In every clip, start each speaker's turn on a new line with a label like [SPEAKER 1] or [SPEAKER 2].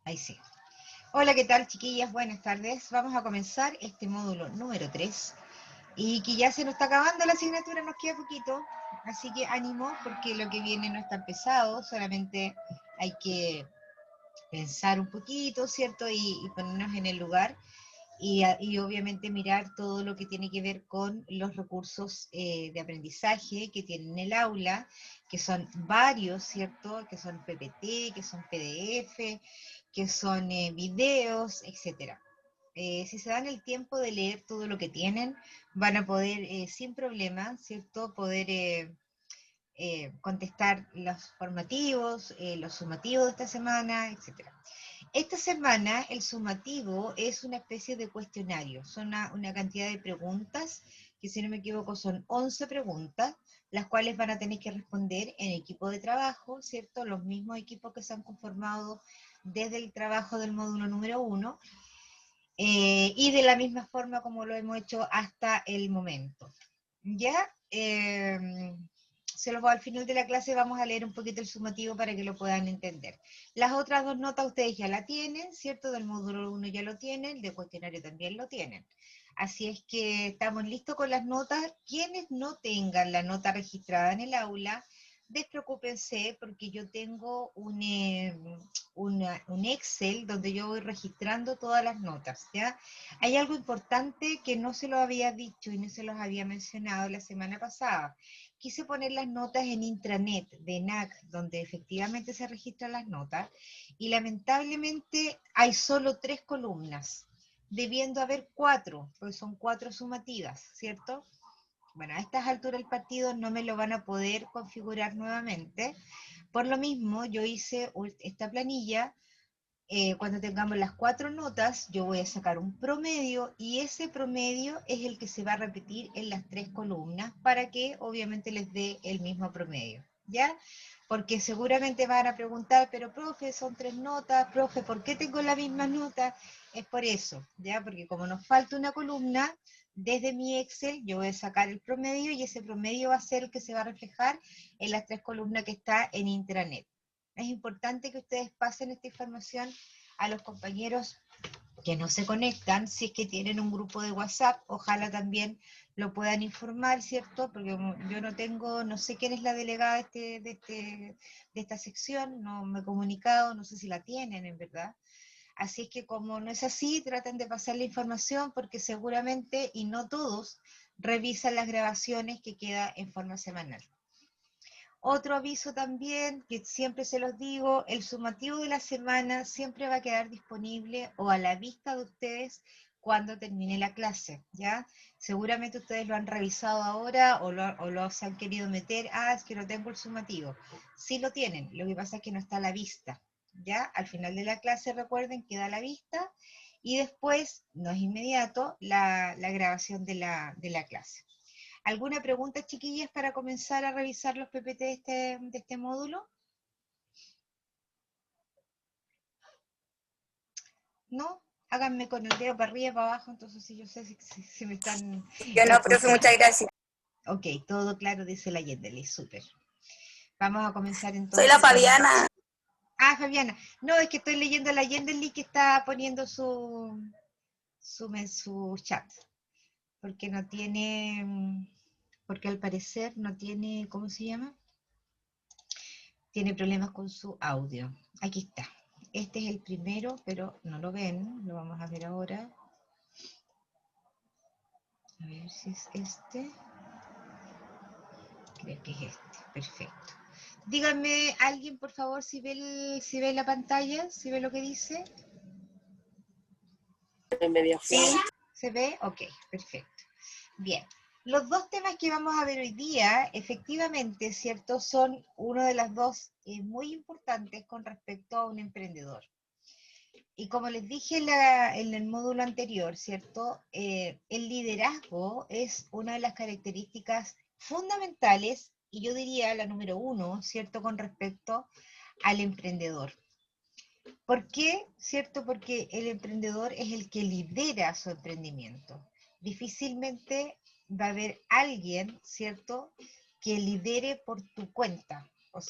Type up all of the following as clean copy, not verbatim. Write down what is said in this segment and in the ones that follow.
[SPEAKER 1] Ahí sí. Hola, ¿qué tal, chiquillas? Buenas tardes. Vamos a comenzar este módulo número 3 y que ya se nos está acabando la asignatura, nos queda poquito, así que ánimo porque lo que viene no es tan pesado, solamente hay que pensar un poquito, ¿cierto? Y ponernos en el lugar y obviamente mirar todo lo que tiene que ver con los recursos de aprendizaje que tienen el aula, que son varios, ¿cierto? Que son PPT, que son PDF, que son videos, etcétera. Si se dan el tiempo de leer todo lo que tienen, van a poder sin problema, ¿cierto? Poder contestar los formativos, los sumativos de esta semana, etcétera. Esta semana el sumativo es una especie de cuestionario, son una cantidad de preguntas, que si no me equivoco son 11 preguntas, las cuales van a tener que responder en equipo de trabajo, ¿cierto? Los mismos equipos que se han conformado desde el trabajo del módulo número 1, y de la misma forma como lo hemos hecho hasta el momento. ¿Ya? Al final de la clase vamos a leer un poquito el sumativo para que lo puedan entender. Las otras dos notas ustedes ya la tienen, ¿cierto? Del módulo 1 ya lo tienen, del cuestionario también lo tienen. Así es que estamos listos con las notas. Quienes no tengan la nota registrada en el aula, despreocúpense porque yo tengo un Excel donde yo voy registrando todas las notas, ¿ya? Hay algo importante que no se lo había dicho y no se los había mencionado la semana pasada. Quise poner las notas en intranet de ENAC, donde efectivamente se registran las notas, y lamentablemente hay solo 3 columnas, debiendo haber 4, pues son 4 sumativas, ¿cierto? Bueno, a estas alturas del partido no me lo van a poder configurar nuevamente. Por lo mismo, yo hice esta planilla. Cuando tengamos las 4 notas, yo voy a sacar un promedio y ese promedio es el que se va a repetir en las 3 columnas para que obviamente les dé el mismo promedio, ¿ya? Porque seguramente van a preguntar, pero profe, son 3 notas, profe, ¿por qué tengo la misma nota? Es por eso, ¿ya? Porque como nos falta una columna, desde mi Excel yo voy a sacar el promedio y ese promedio va a ser el que se va a reflejar en las 3 columnas que está en intranet. Es importante que ustedes pasen esta información a los compañeros que no se conectan, si es que tienen un grupo de WhatsApp, ojalá también lo puedan informar, ¿cierto? Porque yo no tengo, no sé quién es la delegada de esta sección, no me he comunicado, no sé si la tienen en verdad. Así es que como no es así, traten de pasar la información porque seguramente, y no todos, revisan las grabaciones que queda en forma semanal. Otro aviso también, que siempre se los digo, el sumativo de la semana siempre va a quedar disponible o a la vista de ustedes cuando termine la clase, ¿ya? Seguramente ustedes lo han revisado ahora o lo se han querido meter, es que no tengo el sumativo. Sí lo tienen, lo que pasa es que no está a la vista, ¿ya? Al final de la clase, recuerden, queda a la vista y después, no es inmediato, la grabación de la clase. ¿Alguna pregunta, chiquillas, para comenzar a revisar los PPT de este módulo? ¿No? Háganme con el dedo para arriba, para abajo, entonces si yo sé si me están
[SPEAKER 2] Yo no, profe,
[SPEAKER 1] escuchando.
[SPEAKER 2] muchas gracias.
[SPEAKER 1] Ok, todo claro, dice la Yendeli, súper. Vamos a comenzar
[SPEAKER 2] Soy la
[SPEAKER 1] entonces con...
[SPEAKER 2] Fabiana.
[SPEAKER 1] Fabiana. No, es que estoy leyendo a la Yendeli que está poniendo su chat. Porque no tiene... Porque al parecer no tiene... ¿Cómo se llama? Tiene problemas con su audio. Aquí está. Este es el primero, pero no lo ven. Lo vamos a ver ahora. A ver si es este. Creo que es este. Perfecto. Díganme alguien, por favor, si ve la pantalla, si ve lo que dice.
[SPEAKER 2] Sí.
[SPEAKER 1] ¿Se ve? Ok, perfecto. Bien. Los dos temas que vamos a ver hoy día, efectivamente, ¿cierto? Son uno de las dos muy importantes con respecto a un emprendedor. Y como les dije en el módulo anterior, ¿cierto? El liderazgo es una de las características fundamentales, y yo diría la número 1, ¿cierto? Con respecto al emprendedor. ¿Por qué? ¿Cierto? Porque el emprendedor es el que lidera su emprendimiento. Difícilmente va a haber alguien, ¿cierto?, que lidere por tu cuenta.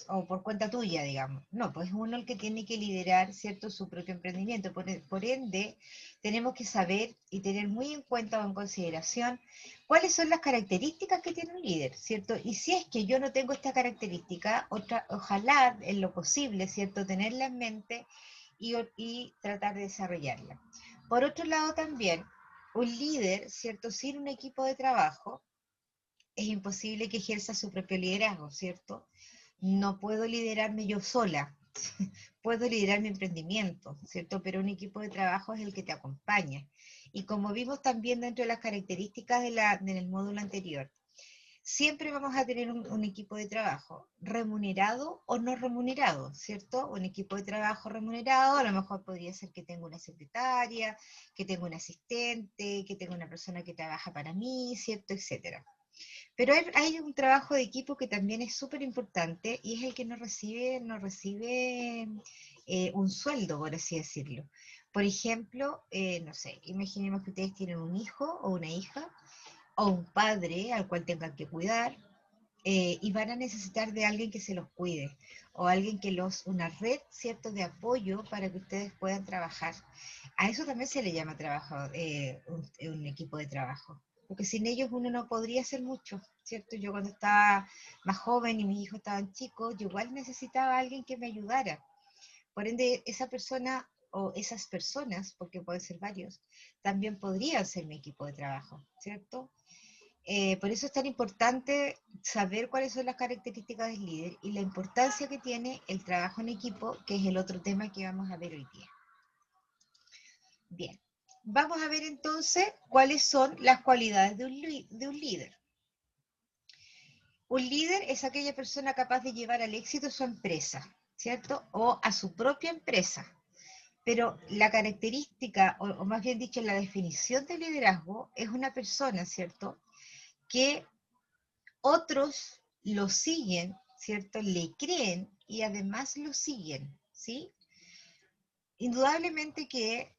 [SPEAKER 1] o por cuenta tuya, digamos. No, pues es uno el que tiene que liderar, ¿cierto?, su propio emprendimiento. Por ende, tenemos que saber y tener muy en cuenta o en consideración cuáles son las características que tiene un líder, ¿cierto? Y si es que yo no tengo esta característica, ojalá en lo posible, ¿cierto?, tenerla en mente y tratar de desarrollarla. Por otro lado también, un líder, ¿cierto?, sin un equipo de trabajo, es imposible que ejerza su propio liderazgo, ¿cierto? No puedo liderarme yo sola, puedo liderar mi emprendimiento, ¿cierto? Pero un equipo de trabajo es el que te acompaña. Y como vimos también dentro de las características del módulo anterior, siempre vamos a tener un equipo de trabajo, remunerado o no remunerado, ¿cierto? Un equipo de trabajo remunerado, a lo mejor podría ser que tenga una secretaria, que tenga un asistente, que tenga una persona que trabaja para mí, ¿cierto? Etcétera. Pero hay un trabajo de equipo que también es súper importante y es el que no recibe un sueldo, por así decirlo. Por ejemplo, no sé, imaginemos que ustedes tienen un hijo o una hija o un padre al cual tengan que cuidar, y van a necesitar de alguien que se los cuide o alguien una red, ¿cierto?, de apoyo para que ustedes puedan trabajar. A eso también se le llama trabajo, un equipo de trabajo, porque sin ellos uno no podría hacer mucho, ¿cierto? Yo cuando estaba más joven y mis hijos estaban chicos, yo igual necesitaba a alguien que me ayudara. Por ende, esa persona o esas personas, porque pueden ser varios, también podrían ser mi equipo de trabajo, ¿cierto? Por eso es tan importante saber cuáles son las características del líder y la importancia que tiene el trabajo en equipo, que es el otro tema que vamos a ver hoy día. Bien, vamos a ver entonces cuáles son las cualidades de un líder. Un líder es aquella persona capaz de llevar al éxito su empresa, ¿cierto? O a su propia empresa. Pero la característica, o más bien dicho, la definición de liderazgo es una persona, ¿cierto?, que otros lo siguen, ¿cierto? Le creen y además lo siguen, ¿sí? Indudablemente que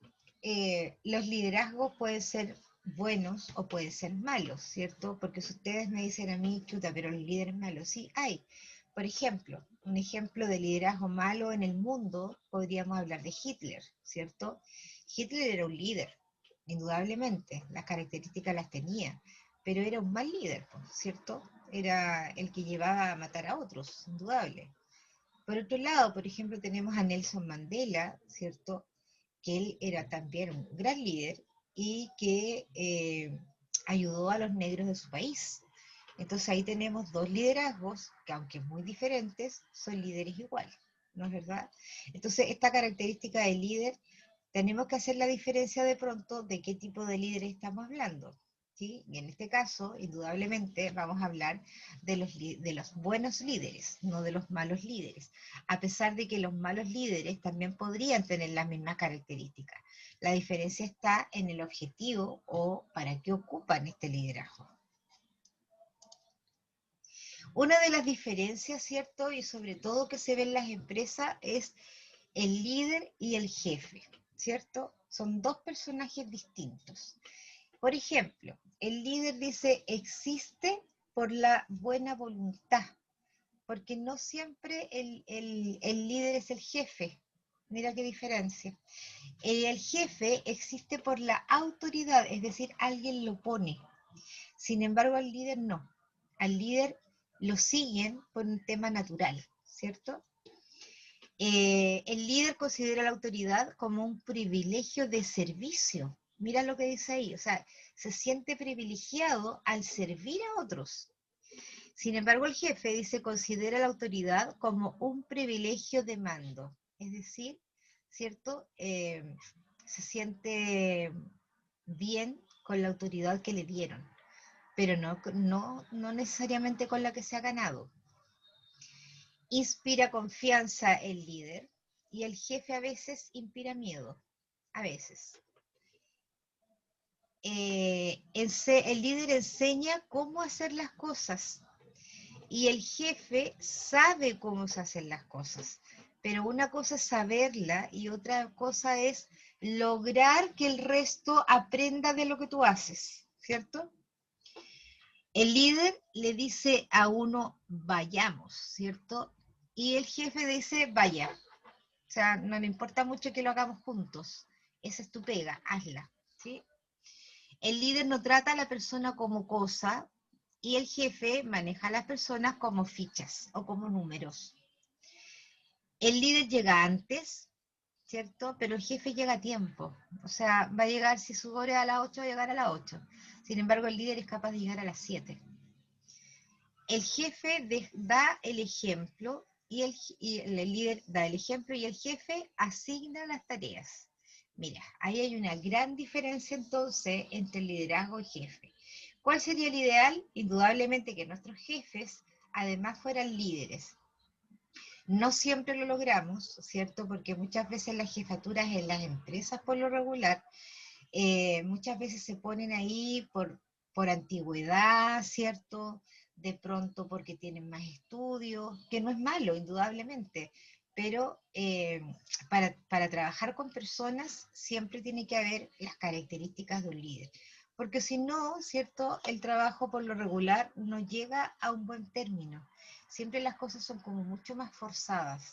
[SPEAKER 1] los liderazgos pueden ser buenos o pueden ser malos, ¿cierto? Porque si ustedes me dicen a mí, chuta, pero los líderes malos, sí, hay. Por ejemplo, un ejemplo de liderazgo malo en el mundo, podríamos hablar de Hitler, ¿cierto? Hitler era un líder, indudablemente, las características las tenía, pero era un mal líder, ¿cierto? Era el que llevaba a matar a otros, indudable. Por otro lado, por ejemplo, tenemos a Nelson Mandela, ¿cierto?, que él era también un gran líder y que ayudó a los negros de su país. Entonces ahí tenemos dos liderazgos que, aunque muy diferentes, son líderes igual, ¿no es verdad? Entonces esta característica de líder, tenemos que hacer la diferencia de pronto de qué tipo de líder estamos hablando, ¿sí? Y en este caso, indudablemente, vamos a hablar de los buenos líderes, no de los malos líderes, a pesar de que los malos líderes también podrían tener las mismas características. La diferencia está en el objetivo o para qué ocupan este liderazgo. Una de las diferencias, ¿cierto? Y sobre todo que se ve en las empresas es el líder y el jefe, ¿cierto? Son dos personajes distintos. Por ejemplo, el líder dice existe por la buena voluntad, porque no siempre el líder es el jefe. Mira qué diferencia. El jefe existe por la autoridad, es decir, alguien lo pone. Sin embargo, al líder no. Al líder lo siguen por un tema natural, ¿cierto? El líder considera la autoridad como un privilegio de servicio. Mira lo que dice ahí, o sea, se siente privilegiado al servir a otros. Sin embargo, el jefe dice considera la autoridad como un privilegio de mando. Es decir, ¿cierto? Se siente bien con la autoridad que le dieron, pero no necesariamente con la que se ha ganado. Inspira confianza el líder y el jefe a veces inspira miedo, a veces. El líder enseña cómo hacer las cosas y el jefe sabe cómo se hacen las cosas, pero una cosa es saberla y otra cosa es lograr que el resto aprenda de lo que tú haces, ¿cierto? El líder le dice a uno, vayamos, ¿cierto? y el jefe dice, vaya, o sea, no me importa mucho que lo hagamos juntos, esa es tu pega, hazla, ¿sí? El líder no trata a la persona como cosa y el jefe maneja a las personas como fichas o como números. El líder llega antes, ¿cierto? Pero el jefe llega a tiempo. O sea, va a llegar, si su hora es a las 8, va a llegar a las 8. Sin embargo, el líder es capaz de llegar a las 7. El jefe da el ejemplo y el líder da el ejemplo y el jefe asigna las tareas. Mira, ahí hay una gran diferencia entonces entre el liderazgo y jefe. ¿Cuál sería el ideal? Indudablemente que nuestros jefes además fueran líderes. No siempre lo logramos, ¿cierto? Porque muchas veces las jefaturas en las empresas por lo regular, muchas veces se ponen ahí por antigüedad, ¿cierto? De pronto porque tienen más estudios, que no es malo, indudablemente, pero para trabajar con personas siempre tiene que haber las características de un líder. Porque si no, ¿cierto? El trabajo por lo regular no llega a un buen término. Siempre las cosas son como mucho más forzadas.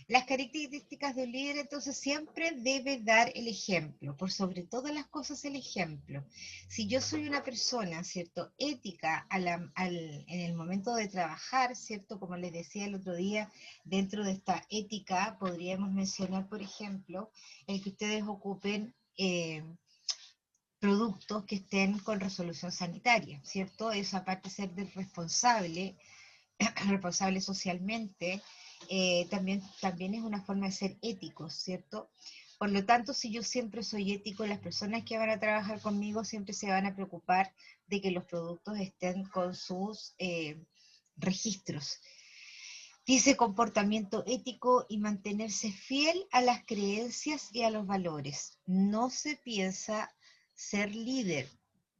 [SPEAKER 1] Las características de un líder entonces siempre debe dar el ejemplo, por sobre todas las cosas el ejemplo. Si yo soy una persona, ¿cierto?, ética en el momento de trabajar, ¿cierto?, como les decía el otro día, dentro de esta ética podríamos mencionar, por ejemplo, el que ustedes ocupen productos que estén con resolución sanitaria, ¿cierto? Eso aparte de ser del responsable socialmente, también es una forma de ser éticos, ¿cierto? Por lo tanto, si yo siempre soy ético, las personas que van a trabajar conmigo siempre se van a preocupar de que los productos estén con sus registros. Dice comportamiento ético y mantenerse fiel a las creencias y a los valores. No se piensa ser líder,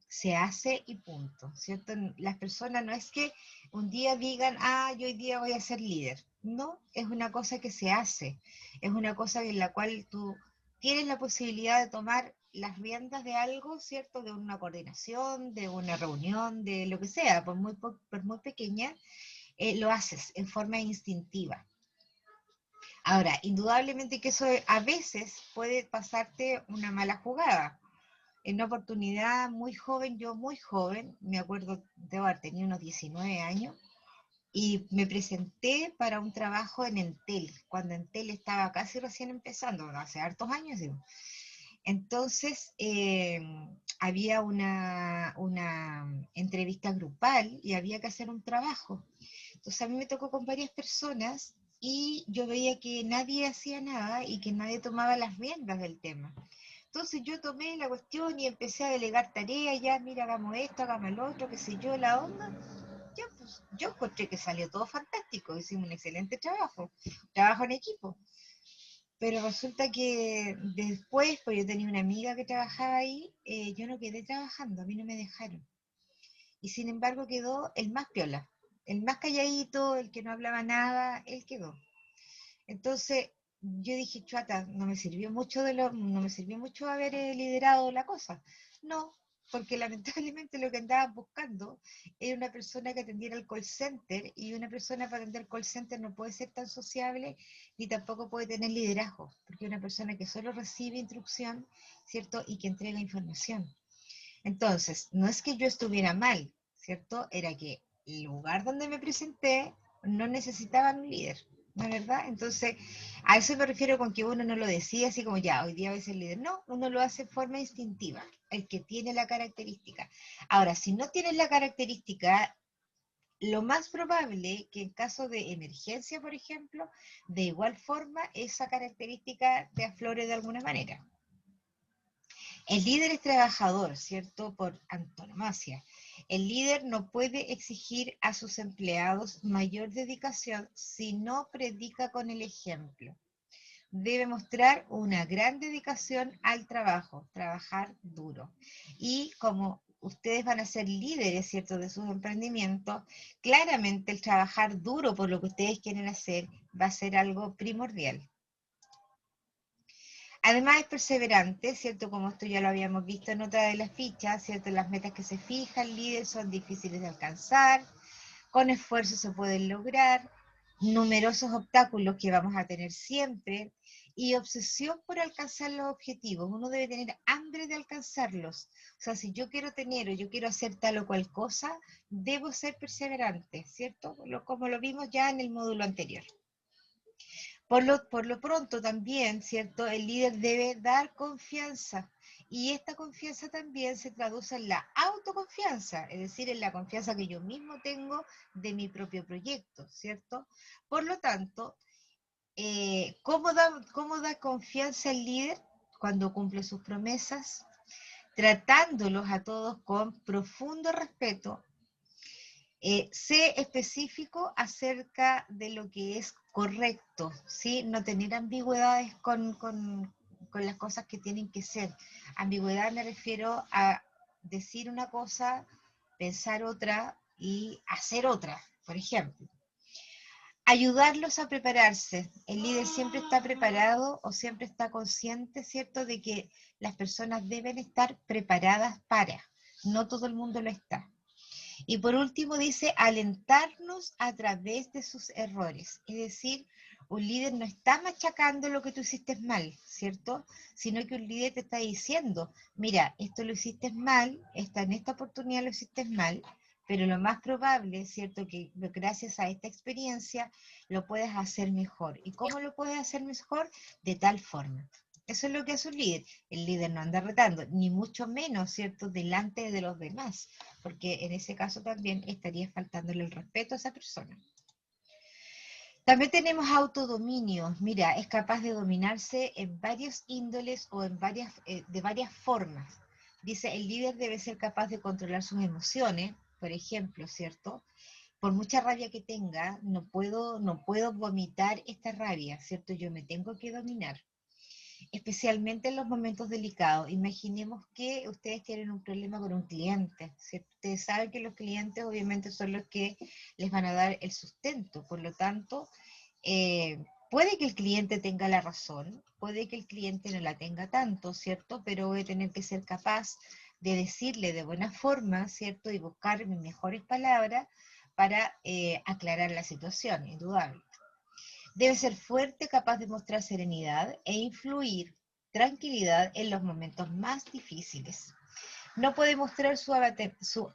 [SPEAKER 1] se hace y punto, ¿cierto? Las personas no es que un día digan, yo hoy día voy a ser líder. No, es una cosa que se hace, es una cosa en la cual tú tienes la posibilidad de tomar las riendas de algo, ¿cierto? De una coordinación, de una reunión, de lo que sea, por muy pequeña, lo haces en forma instintiva. Ahora, indudablemente que eso a veces puede pasarte una mala jugada. En una oportunidad muy joven, yo muy joven, me acuerdo, debo haber tenido unos 19 años, y me presenté para un trabajo en Entel, cuando Entel estaba casi recién empezando, hace hartos años, digo. Entonces, había una entrevista grupal y había que hacer un trabajo. Entonces, a mí me tocó con varias personas y yo veía que nadie hacía nada y que nadie tomaba las riendas del tema. Entonces yo tomé la cuestión y empecé a delegar tareas, ya, mira, hagamos esto, hagamos el otro, qué sé yo, la onda. Ya, pues, yo encontré que salió todo fantástico, hicimos un excelente trabajo en equipo. Pero resulta que después, pues yo tenía una amiga que trabajaba ahí, yo no quedé trabajando, a mí no me dejaron. Y sin embargo quedó el más piola, el más calladito, el que no hablaba nada, él quedó. Entonces yo dije, chuata, no me sirvió mucho haber liderado la cosa. No, porque lamentablemente lo que andaba buscando era una persona que atendiera el call center y una persona para atender el call center no puede ser tan sociable ni tampoco puede tener liderazgo, porque es una persona que solo recibe instrucción, ¿cierto? Y que entrega información. Entonces, no es que yo estuviera mal, ¿cierto? Era que el lugar donde me presenté no necesitaban un líder, ¿no es verdad? Entonces, a eso me refiero con que uno no lo decía así como ya, hoy día voy a ser líder. No, uno lo hace de forma instintiva, el que tiene la característica. Ahora, si no tienes la característica, lo más probable que en caso de emergencia, por ejemplo, de igual forma, esa característica te aflore de alguna manera. El líder es trabajador, ¿cierto? Por antonomasia. El líder no puede exigir a sus empleados mayor dedicación si no predica con el ejemplo. Debe mostrar una gran dedicación al trabajo, trabajar duro. Y como ustedes van a ser líderes, ¿cierto?, de sus emprendimientos, claramente el trabajar duro por lo que ustedes quieren hacer va a ser algo primordial. Además es perseverante, ¿cierto? Como esto ya lo habíamos visto en otra de las fichas, ¿cierto? Las metas que se fija el líder son difíciles de alcanzar, Con esfuerzo se pueden lograr, numerosos obstáculos que vamos a tener siempre y obsesión por alcanzar los objetivos. Uno debe tener hambre de alcanzarlos. O sea, si yo quiero tener o yo quiero hacer tal o cual cosa, debo ser perseverante, ¿cierto? Como lo vimos ya en el módulo anterior. Por lo pronto también, ¿cierto? El líder debe dar confianza. Y esta confianza también se traduce en la autoconfianza, es decir, en la confianza que yo mismo tengo de mi propio proyecto, ¿cierto? Por lo tanto, cómo da confianza el líder? Cuando cumple sus promesas, tratándolos a todos con profundo respeto. Sé específico acerca de lo que es correcto, ¿sí? No tener ambigüedades con las cosas que tienen que ser. Ambigüedad me refiero a decir una cosa, pensar otra y hacer otra, por ejemplo. Ayudarlos a prepararse. El líder siempre está preparado o siempre está consciente, ¿cierto?, de que las personas deben estar preparadas para. No todo el mundo lo está. Y por último dice, alentarnos a través de sus errores. Es decir, un líder no está machacando lo que tú hiciste mal, ¿cierto? Sino que un líder te está diciendo, mira, esto lo hiciste mal, en esta oportunidad lo hiciste mal, pero lo más probable, ¿cierto? Que gracias a esta experiencia lo puedes hacer mejor. ¿Y cómo lo puedes hacer mejor? De tal forma. Eso es lo que hace un líder. El líder no anda retando, ni mucho menos, ¿cierto?, delante de los demás, porque en ese caso también estaría faltándole el respeto a esa persona. También tenemos autodominio. Mira, es capaz de dominarse en varios índoles o de varias formas. Dice, el líder debe ser capaz de controlar sus emociones, por ejemplo, ¿cierto? Por mucha rabia que tenga, no puedo vomitar esta rabia, ¿cierto? Yo me tengo que dominar, especialmente en los momentos delicados. Imaginemos que ustedes tienen un problema con un cliente, ¿cierto? Ustedes saben que los clientes obviamente son los que les van a dar el sustento, por lo tanto, puede que el cliente tenga la razón, puede que el cliente no la tenga tanto, ¿cierto? Pero voy a tener que ser capaz de decirle de buena forma, ¿cierto? Y buscar mis mejores palabras para aclarar la situación, indudable. Debe ser fuerte, capaz de mostrar serenidad e influir tranquilidad en los momentos más difíciles. No puede mostrar su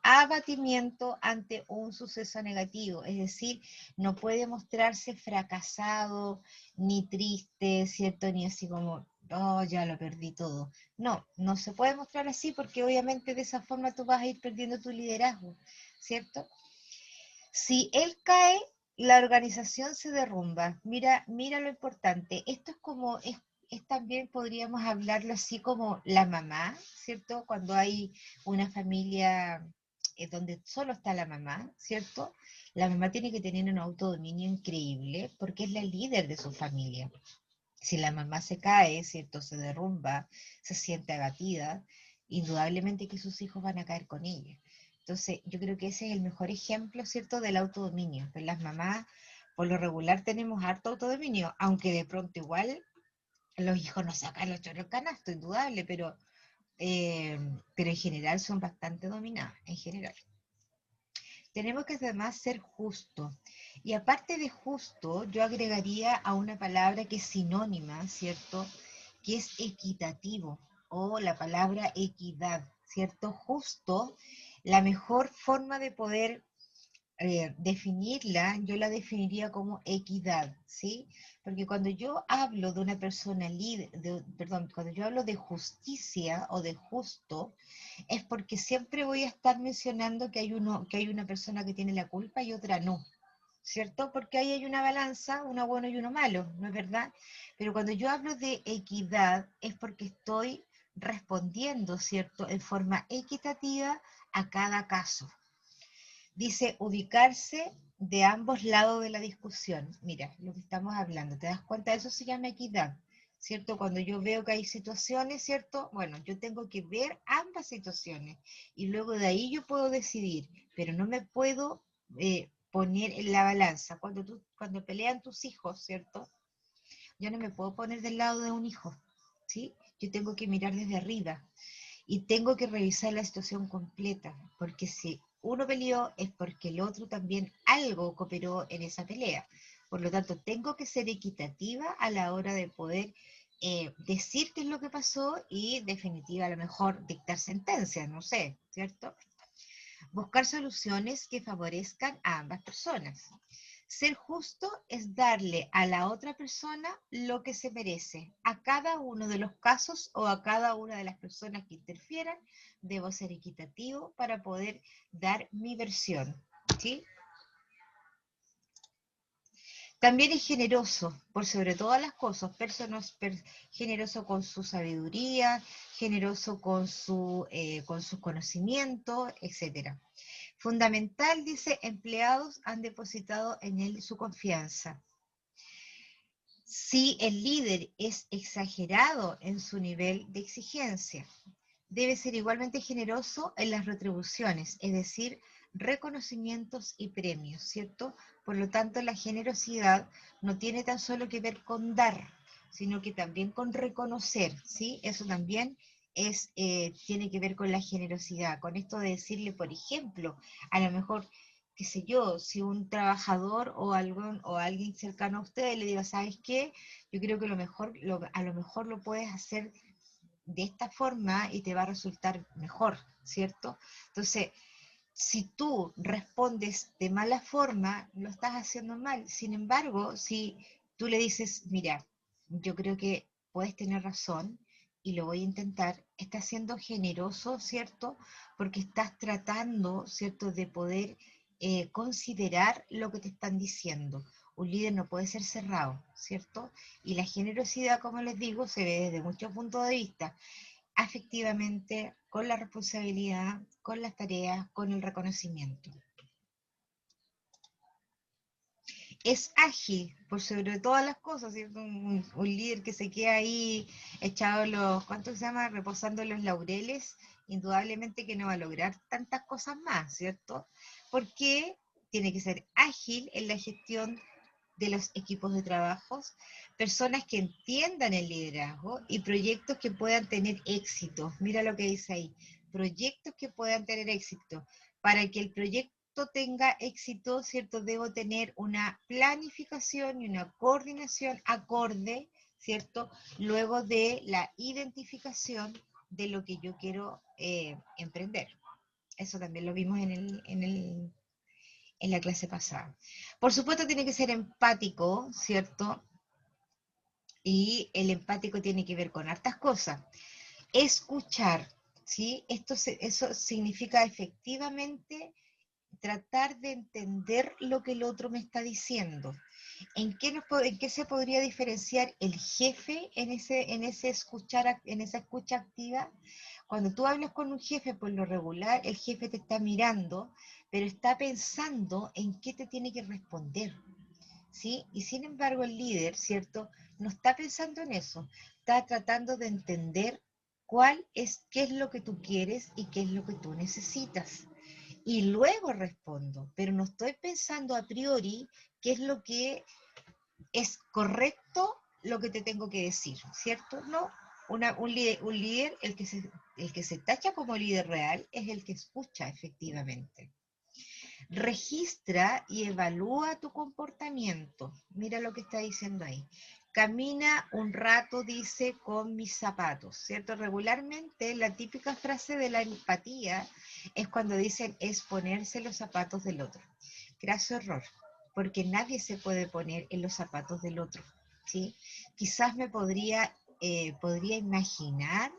[SPEAKER 1] abatimiento ante un suceso negativo, es decir, no puede mostrarse fracasado, ni triste, ¿cierto? Ni así como, oh, ya lo perdí todo. No, no se puede mostrar así porque obviamente de esa forma tú vas a ir perdiendo tu liderazgo, ¿cierto? Si él cae, la organización se derrumba. Mira lo importante. Esto es también podríamos hablarlo así como la mamá, ¿cierto? Cuando hay una familia donde solo está la mamá, ¿cierto? La mamá tiene que tener un autodominio increíble porque es la líder de su familia. Si la mamá se cae, ¿cierto? Se derrumba, se siente abatida, indudablemente que sus hijos van a caer con ella. Entonces, yo creo que ese es el mejor ejemplo, ¿cierto?, del autodominio. Pues las mamás, por lo regular, tenemos harto autodominio, aunque de pronto igual los hijos nos sacan los choros canasto, indudable, pero en general son bastante dominadas, en general. Tenemos que además ser justo. Y aparte de justo, yo agregaría a una palabra que es sinónima, ¿cierto?, que es equitativo, o la palabra equidad, ¿cierto? Justo, la mejor forma de poder definirla, yo la definiría como equidad, ¿sí? Porque cuando yo hablo de una persona líder, perdón, cuando yo hablo de justicia o de justo, es porque siempre voy a estar mencionando que hay una persona que tiene la culpa y otra no, ¿cierto? Porque ahí hay una balanza, uno bueno y uno malo, ¿no es verdad? Pero cuando yo hablo de equidad es porque estoy respondiendo, ¿cierto?, en forma equitativa a cada caso. Dice ubicarse de ambos lados de la discusión. Mira, lo que estamos hablando, ¿te das cuenta? Eso se llama equidad, ¿cierto? Cuando yo veo que hay situaciones, ¿cierto? Bueno, yo tengo que ver ambas situaciones y luego de ahí yo puedo decidir, pero no me puedo poner en la balanza. Cuando pelean tus hijos, ¿cierto? Yo no me puedo poner del lado de un hijo, ¿sí? Yo tengo que mirar desde arriba y tengo que revisar la situación completa, porque si uno peleó es porque el otro también algo cooperó en esa pelea. Por lo tanto, tengo que ser equitativa a la hora de poder decir qué es lo que pasó y, definitiva, a lo mejor dictar sentencias, no sé, ¿cierto? Buscar soluciones que favorezcan a ambas personas. Ser justo es darle a la otra persona lo que se merece. A cada uno de los casos o a cada una de las personas que interfieran, debo ser equitativo para poder dar mi versión, ¿sí? También es generoso, por sobre todas las cosas, generoso con su sabiduría, generoso con sus conocimientos, etc. Fundamental, dice, empleados han depositado en él su confianza. Si el líder es exagerado en su nivel de exigencia, debe ser igualmente generoso en las retribuciones, es decir, reconocimientos y premios, ¿cierto? Por lo tanto, la generosidad no tiene tan solo que ver con dar, sino que también con reconocer, ¿sí? Eso también tiene que ver con la generosidad, con esto de decirle, por ejemplo, a lo mejor, qué sé yo, si un trabajador o alguien cercano a usted le diga, ¿sabes qué? Yo creo que a lo mejor lo puedes hacer de esta forma y te va a resultar mejor, ¿cierto? Entonces, si tú respondes de mala forma, lo estás haciendo mal. Sin embargo, si tú le dices, mira, yo creo que puedes tener razón y lo voy a intentar, estás siendo generoso, ¿cierto? Porque estás tratando, ¿cierto?, de poder considerar lo que te están diciendo. Un líder no puede ser cerrado, ¿cierto? Y la generosidad, como les digo, se ve desde muchos puntos de vista, afectivamente, con la responsabilidad, con las tareas, con el reconocimiento. Es ágil, por sobre todas las cosas, ¿cierto? Un líder que se queda ahí echado ¿cuánto se llama? Reposando los laureles, indudablemente que no va a lograr tantas cosas más, ¿cierto? Porque tiene que ser ágil en la gestión de los equipos de trabajos, personas que entiendan el liderazgo y proyectos que puedan tener éxito. Mira lo que dice ahí, proyectos que puedan tener éxito. Para que el proyecto tenga éxito, ¿cierto? Debo tener una planificación y una coordinación acorde, ¿cierto? Luego de la identificación de lo que yo quiero emprender. Eso también lo vimos en la clase pasada. Por supuesto tiene que ser empático, ¿cierto? Y el empático tiene que ver con hartas cosas. Escuchar, ¿sí? Eso significa efectivamente tratar de entender lo que el otro me está diciendo. ¿En qué se podría diferenciar el jefe en esa escucha activa? Cuando tú hablas con un jefe, por lo regular, el jefe te está mirando, pero está pensando en qué te tiene que responder, ¿sí? Y sin embargo el líder, ¿cierto? No está pensando en eso, está tratando de entender qué es lo que tú quieres y qué es lo que tú necesitas. Y luego respondo, pero no estoy pensando a priori qué es lo que es correcto lo que te tengo que decir, ¿cierto? No, un líder el que se tacha como líder real, es el que escucha efectivamente. Registra y evalúa tu comportamiento. Mira lo que está diciendo ahí. Camina un rato, dice, con mis zapatos, ¿cierto? Regularmente la típica frase de la empatía es cuando dicen es ponerse los zapatos del otro. Graso error, porque nadie se puede poner en los zapatos del otro, ¿sí? Quizás podría imaginar,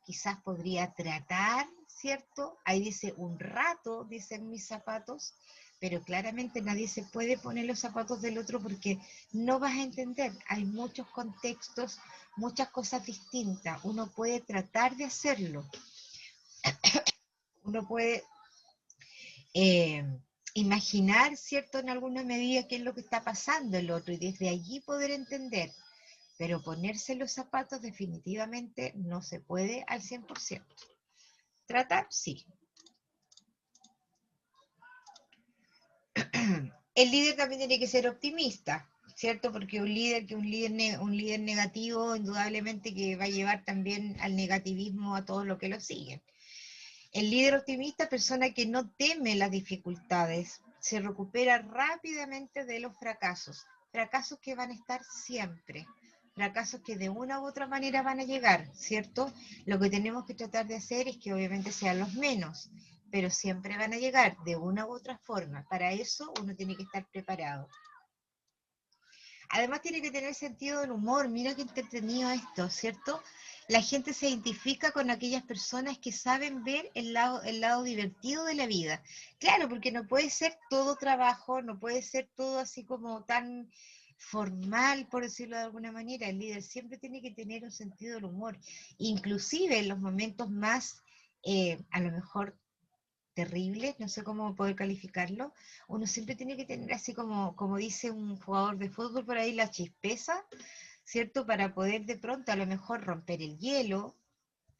[SPEAKER 1] quizás podría tratar, ¿cierto? Ahí dice un rato, dicen mis zapatos, pero claramente nadie se puede poner los zapatos del otro porque no vas a entender. Hay muchos contextos, muchas cosas distintas. Uno puede tratar de hacerlo. Uno puede eh, imaginar, ¿cierto?, en alguna medida qué es lo que está pasando el otro y desde allí poder entender. Pero ponerse los zapatos definitivamente no se puede al 100%. Tratar, sí. El líder también tiene que ser optimista, ¿cierto? Porque un líder negativo, indudablemente que va a llevar también al negativismo a todos los que lo siguen. El líder optimista, persona que no teme las dificultades, se recupera rápidamente de los fracasos, fracasos que van a estar siempre, fracasos que de una u otra manera van a llegar, ¿cierto? Lo que tenemos que tratar de hacer es que obviamente sean los menos, pero siempre van a llegar de una u otra forma. Para eso uno tiene que estar preparado. Además tiene que tener sentido del humor, mira qué entretenido esto, ¿cierto? La gente se identifica con aquellas personas que saben ver el lado divertido de la vida. Claro, porque no puede ser todo trabajo, no puede ser todo así como tan formal, por decirlo de alguna manera. El líder siempre tiene que tener un sentido del humor, inclusive en los momentos más, a lo mejor terribles, no sé cómo poder calificarlo, uno siempre tiene que tener así como dice un jugador de fútbol por ahí, la chispeza, ¿cierto? Para poder de pronto a lo mejor romper el hielo,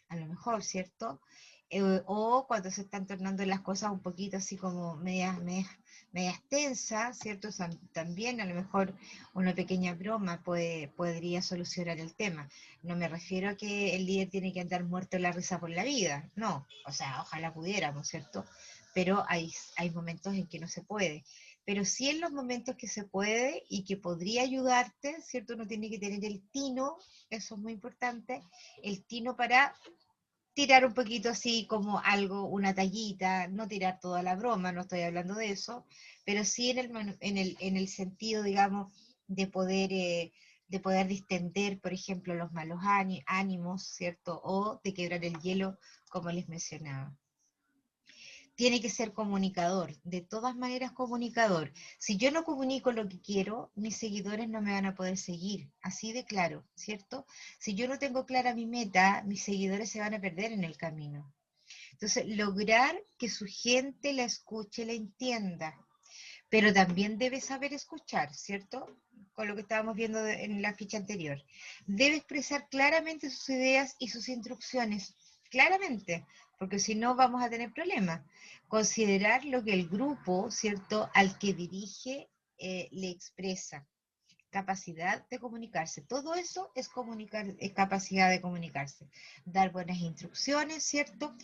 [SPEAKER 1] a lo mejor, ¿cierto? O cuando se están tornando las cosas un poquito así como medias tensas, ¿cierto? También a lo mejor una pequeña broma podría solucionar el tema. No me refiero a que el líder tiene que andar muerto en la risa por la vida, no, o sea, ojalá pudiéramos, ¿cierto? Pero hay momentos en que no se puede. Pero sí en los momentos que se puede y que podría ayudarte, ¿cierto? Uno tiene que tener el tino, eso es muy importante, el tino para tirar un poquito así como algo, una tallita, no tirar toda la broma, no estoy hablando de eso, pero sí en el sentido, digamos, de poder distender, por ejemplo, los malos ánimos, ¿cierto? O de quebrar el hielo, como les mencionaba. Tiene que ser comunicador, de todas maneras comunicador. Si yo no comunico lo que quiero, mis seguidores no me van a poder seguir, así de claro, ¿cierto? Si yo no tengo clara mi meta, mis seguidores se van a perder en el camino. Entonces, lograr que su gente la escuche, la entienda, pero también debe saber escuchar, ¿cierto? Con lo que estábamos viendo en la ficha anterior. Debe expresar claramente sus ideas y sus instrucciones, claramente, porque si no vamos a tener problemas. Considerar lo que el grupo, ¿cierto?, al que dirige le expresa. Capacidad de comunicarse. Todo eso es es capacidad de comunicarse. Dar buenas instrucciones, ¿cierto?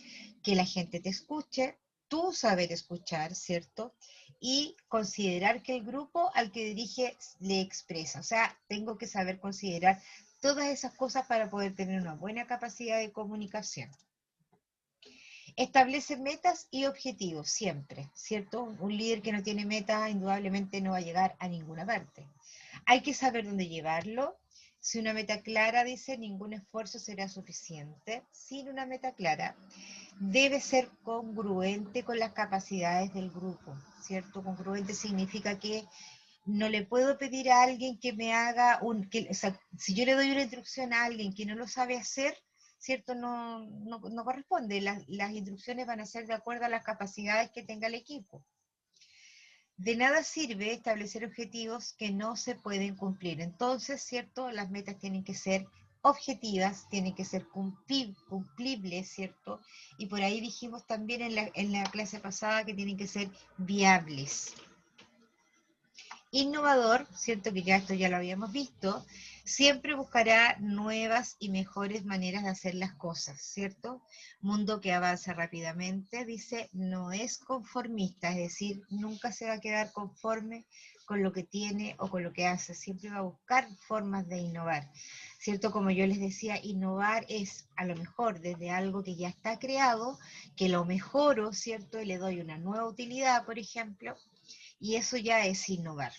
[SPEAKER 1] Que la gente te escuche, tú saber escuchar, ¿cierto? Y considerar que el grupo al que dirige le expresa. O sea, tengo que saber considerar todas esas cosas para poder tener una buena capacidad de comunicación. Establece metas y objetivos siempre, ¿cierto? Un líder que no tiene metas indudablemente no va a llegar a ninguna parte. Hay que saber dónde llevarlo. Si una meta clara dice, ningún esfuerzo será suficiente. Sin una meta clara, debe ser congruente con las capacidades del grupo, ¿cierto? Congruente significa que no le puedo pedir a alguien que me haga o sea, si yo le doy una instrucción a alguien que no lo sabe hacer, ¿cierto? No corresponde. Las instrucciones van a ser de acuerdo a las capacidades que tenga el equipo. De nada sirve establecer objetivos que no se pueden cumplir. Entonces, ¿cierto? Las metas tienen que ser objetivas, tienen que ser cumplibles, ¿cierto? Y por ahí dijimos también en la clase pasada que tienen que ser viables. Innovador, ¿cierto? Que ya esto ya lo habíamos visto, siempre buscará nuevas y mejores maneras de hacer las cosas, ¿cierto? Mundo que avanza rápidamente, dice, no es conformista, es decir, nunca se va a quedar conforme con lo que tiene o con lo que hace, siempre va a buscar formas de innovar, ¿cierto? Como yo les decía, innovar es a lo mejor desde algo que ya está creado, que lo mejoro, ¿cierto? Y le doy una nueva utilidad, por ejemplo, y eso ya es innovar.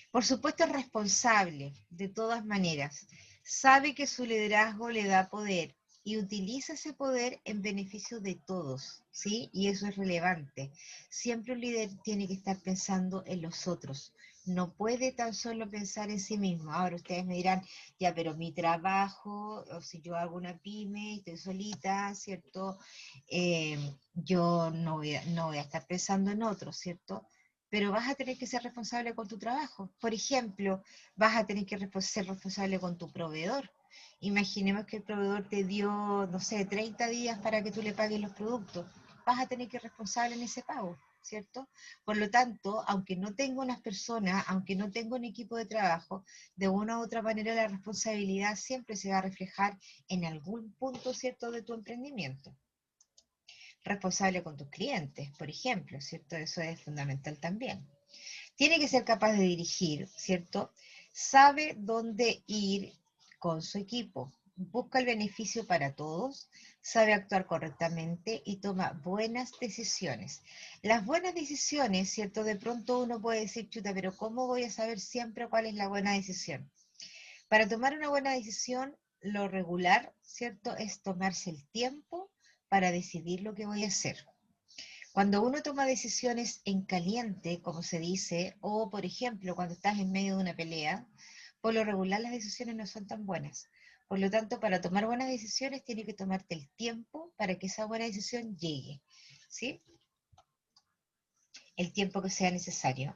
[SPEAKER 1] Por supuesto es responsable, de todas maneras. Sabe que su liderazgo le da poder y utiliza ese poder en beneficio de todos, ¿sí? Y eso es relevante. Siempre un líder tiene que estar pensando en los otros. No puede tan solo pensar en sí mismo. Ahora ustedes me dirán, ya, pero mi trabajo, o si yo hago una pyme, estoy solita, ¿cierto? Yo no voy a estar pensando en otros, ¿cierto? Pero vas a tener que ser responsable con tu trabajo. Por ejemplo, vas a tener que ser responsable con tu proveedor. Imaginemos que el proveedor te dio, no sé, 30 días para que tú le pagues los productos. Vas a tener que ser responsable en ese pago. ¿cierto? Por lo tanto, aunque no tengo unas personas, aunque no tengo un equipo de trabajo, de una u otra manera la responsabilidad siempre se va a reflejar en algún punto, ¿cierto?, de tu emprendimiento. Responsable con tus clientes, por ejemplo, ¿cierto? Eso es fundamental también. Tiene que ser capaz de dirigir, ¿cierto? Sabe dónde ir con su equipo, busca el beneficio para todos, sabe actuar correctamente y toma buenas decisiones. Las buenas decisiones, ¿cierto? De pronto uno puede decir, chuta, pero ¿cómo voy a saber siempre cuál es la buena decisión? Para tomar una buena decisión, lo regular, ¿cierto? Es tomarse el tiempo para decidir lo que voy a hacer. Cuando uno toma decisiones en caliente, como se dice, o por ejemplo, cuando estás en medio de una pelea, por lo regular las decisiones no son tan buenas. Por lo tanto, para tomar buenas decisiones, tienes que tomarte el tiempo para que esa buena decisión llegue, ¿sí? El tiempo que sea necesario.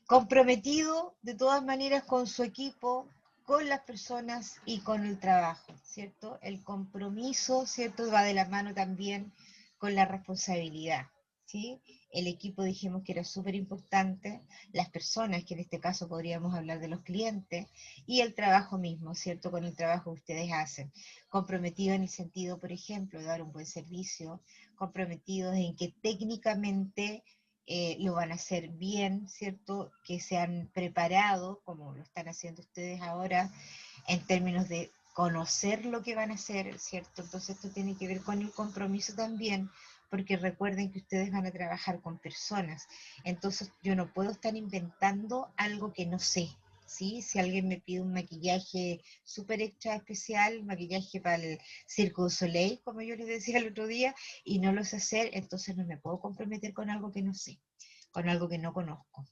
[SPEAKER 1] Comprometido de todas maneras con su equipo, con las personas y con el trabajo, ¿cierto? El compromiso, ¿cierto?, va de la mano también con la responsabilidad, ¿sí? El equipo dijimos que era súper importante, las personas, que en este caso podríamos hablar de los clientes, y el trabajo mismo, ¿cierto?, con el trabajo que ustedes hacen. Comprometido en el sentido, por ejemplo, de dar un buen servicio, comprometidos en que técnicamente lo van a hacer bien, ¿cierto? Que se han preparado, como lo están haciendo ustedes ahora, en términos de conocer lo que van a hacer, ¿cierto? Entonces esto tiene que ver con el compromiso también, porque recuerden que ustedes van a trabajar con personas. Entonces yo no puedo estar inventando algo que no sé, ¿sí? Si alguien me pide un maquillaje súper extra especial, maquillaje para el Cirque du Soleil, como yo les decía el otro día, y no lo sé hacer, entonces no me puedo comprometer con algo que no sé, con algo que no conozco.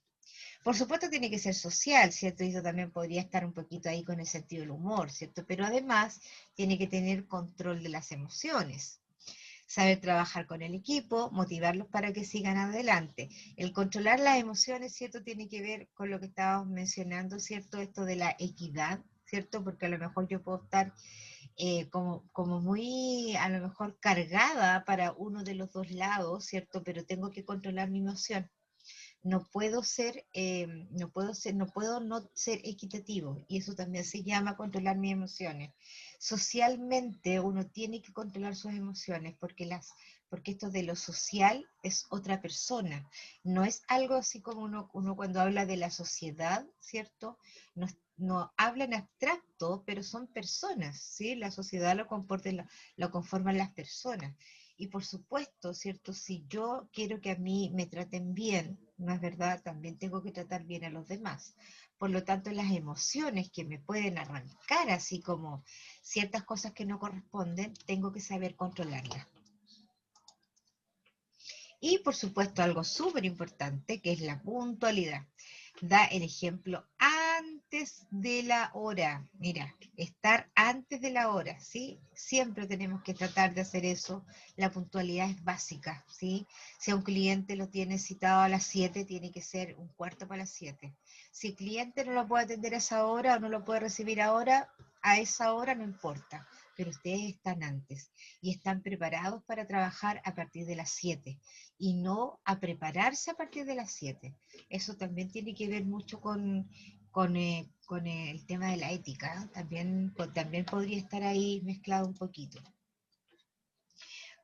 [SPEAKER 1] Por supuesto tiene que ser social, ¿cierto? Y eso también podría estar un poquito ahí con el sentido del humor, ¿cierto? Pero además tiene que tener control de las emociones. Saber trabajar con el equipo, motivarlos para que sigan adelante. El controlar las emociones, ¿cierto? Tiene que ver con lo que estábamos mencionando, ¿cierto? Esto de la equidad, ¿cierto? Porque a lo mejor yo puedo estar como muy, a lo mejor, cargada para uno de los dos lados, ¿cierto? Pero tengo que controlar mi emoción. No puedo no puedo no ser equitativo, y eso también se llama controlar mis emociones. Socialmente uno tiene que controlar sus emociones porque esto de lo social es otra persona, no es algo así como uno cuando habla de la sociedad, ¿cierto? No habla en abstracto, pero son personas, ¿sí? La sociedad lo conforman las personas. Y por supuesto, ¿cierto? Si yo quiero que a mí me traten bien, ¿no es verdad? También tengo que tratar bien a los demás. Por lo tanto, las emociones que me pueden arrancar, así como ciertas cosas que no corresponden, tengo que saber controlarlas. Y por supuesto, algo súper importante, que es la puntualidad. Da el ejemplo antes de la hora. Mira, estar antes de la hora, ¿sí? Siempre tenemos que tratar de hacer eso. La puntualidad es básica, ¿sí? Si a un cliente lo tiene citado a las 7, tiene que ser un cuarto para las 7. Si el cliente no lo puede atender a esa hora o no lo puede recibir ahora, a esa hora no importa, pero ustedes están antes y están preparados para trabajar a partir de las 7 y no a prepararse a partir de las 7. Eso también tiene que ver mucho con el tema de la ética, ¿eh? También podría estar ahí mezclado un poquito.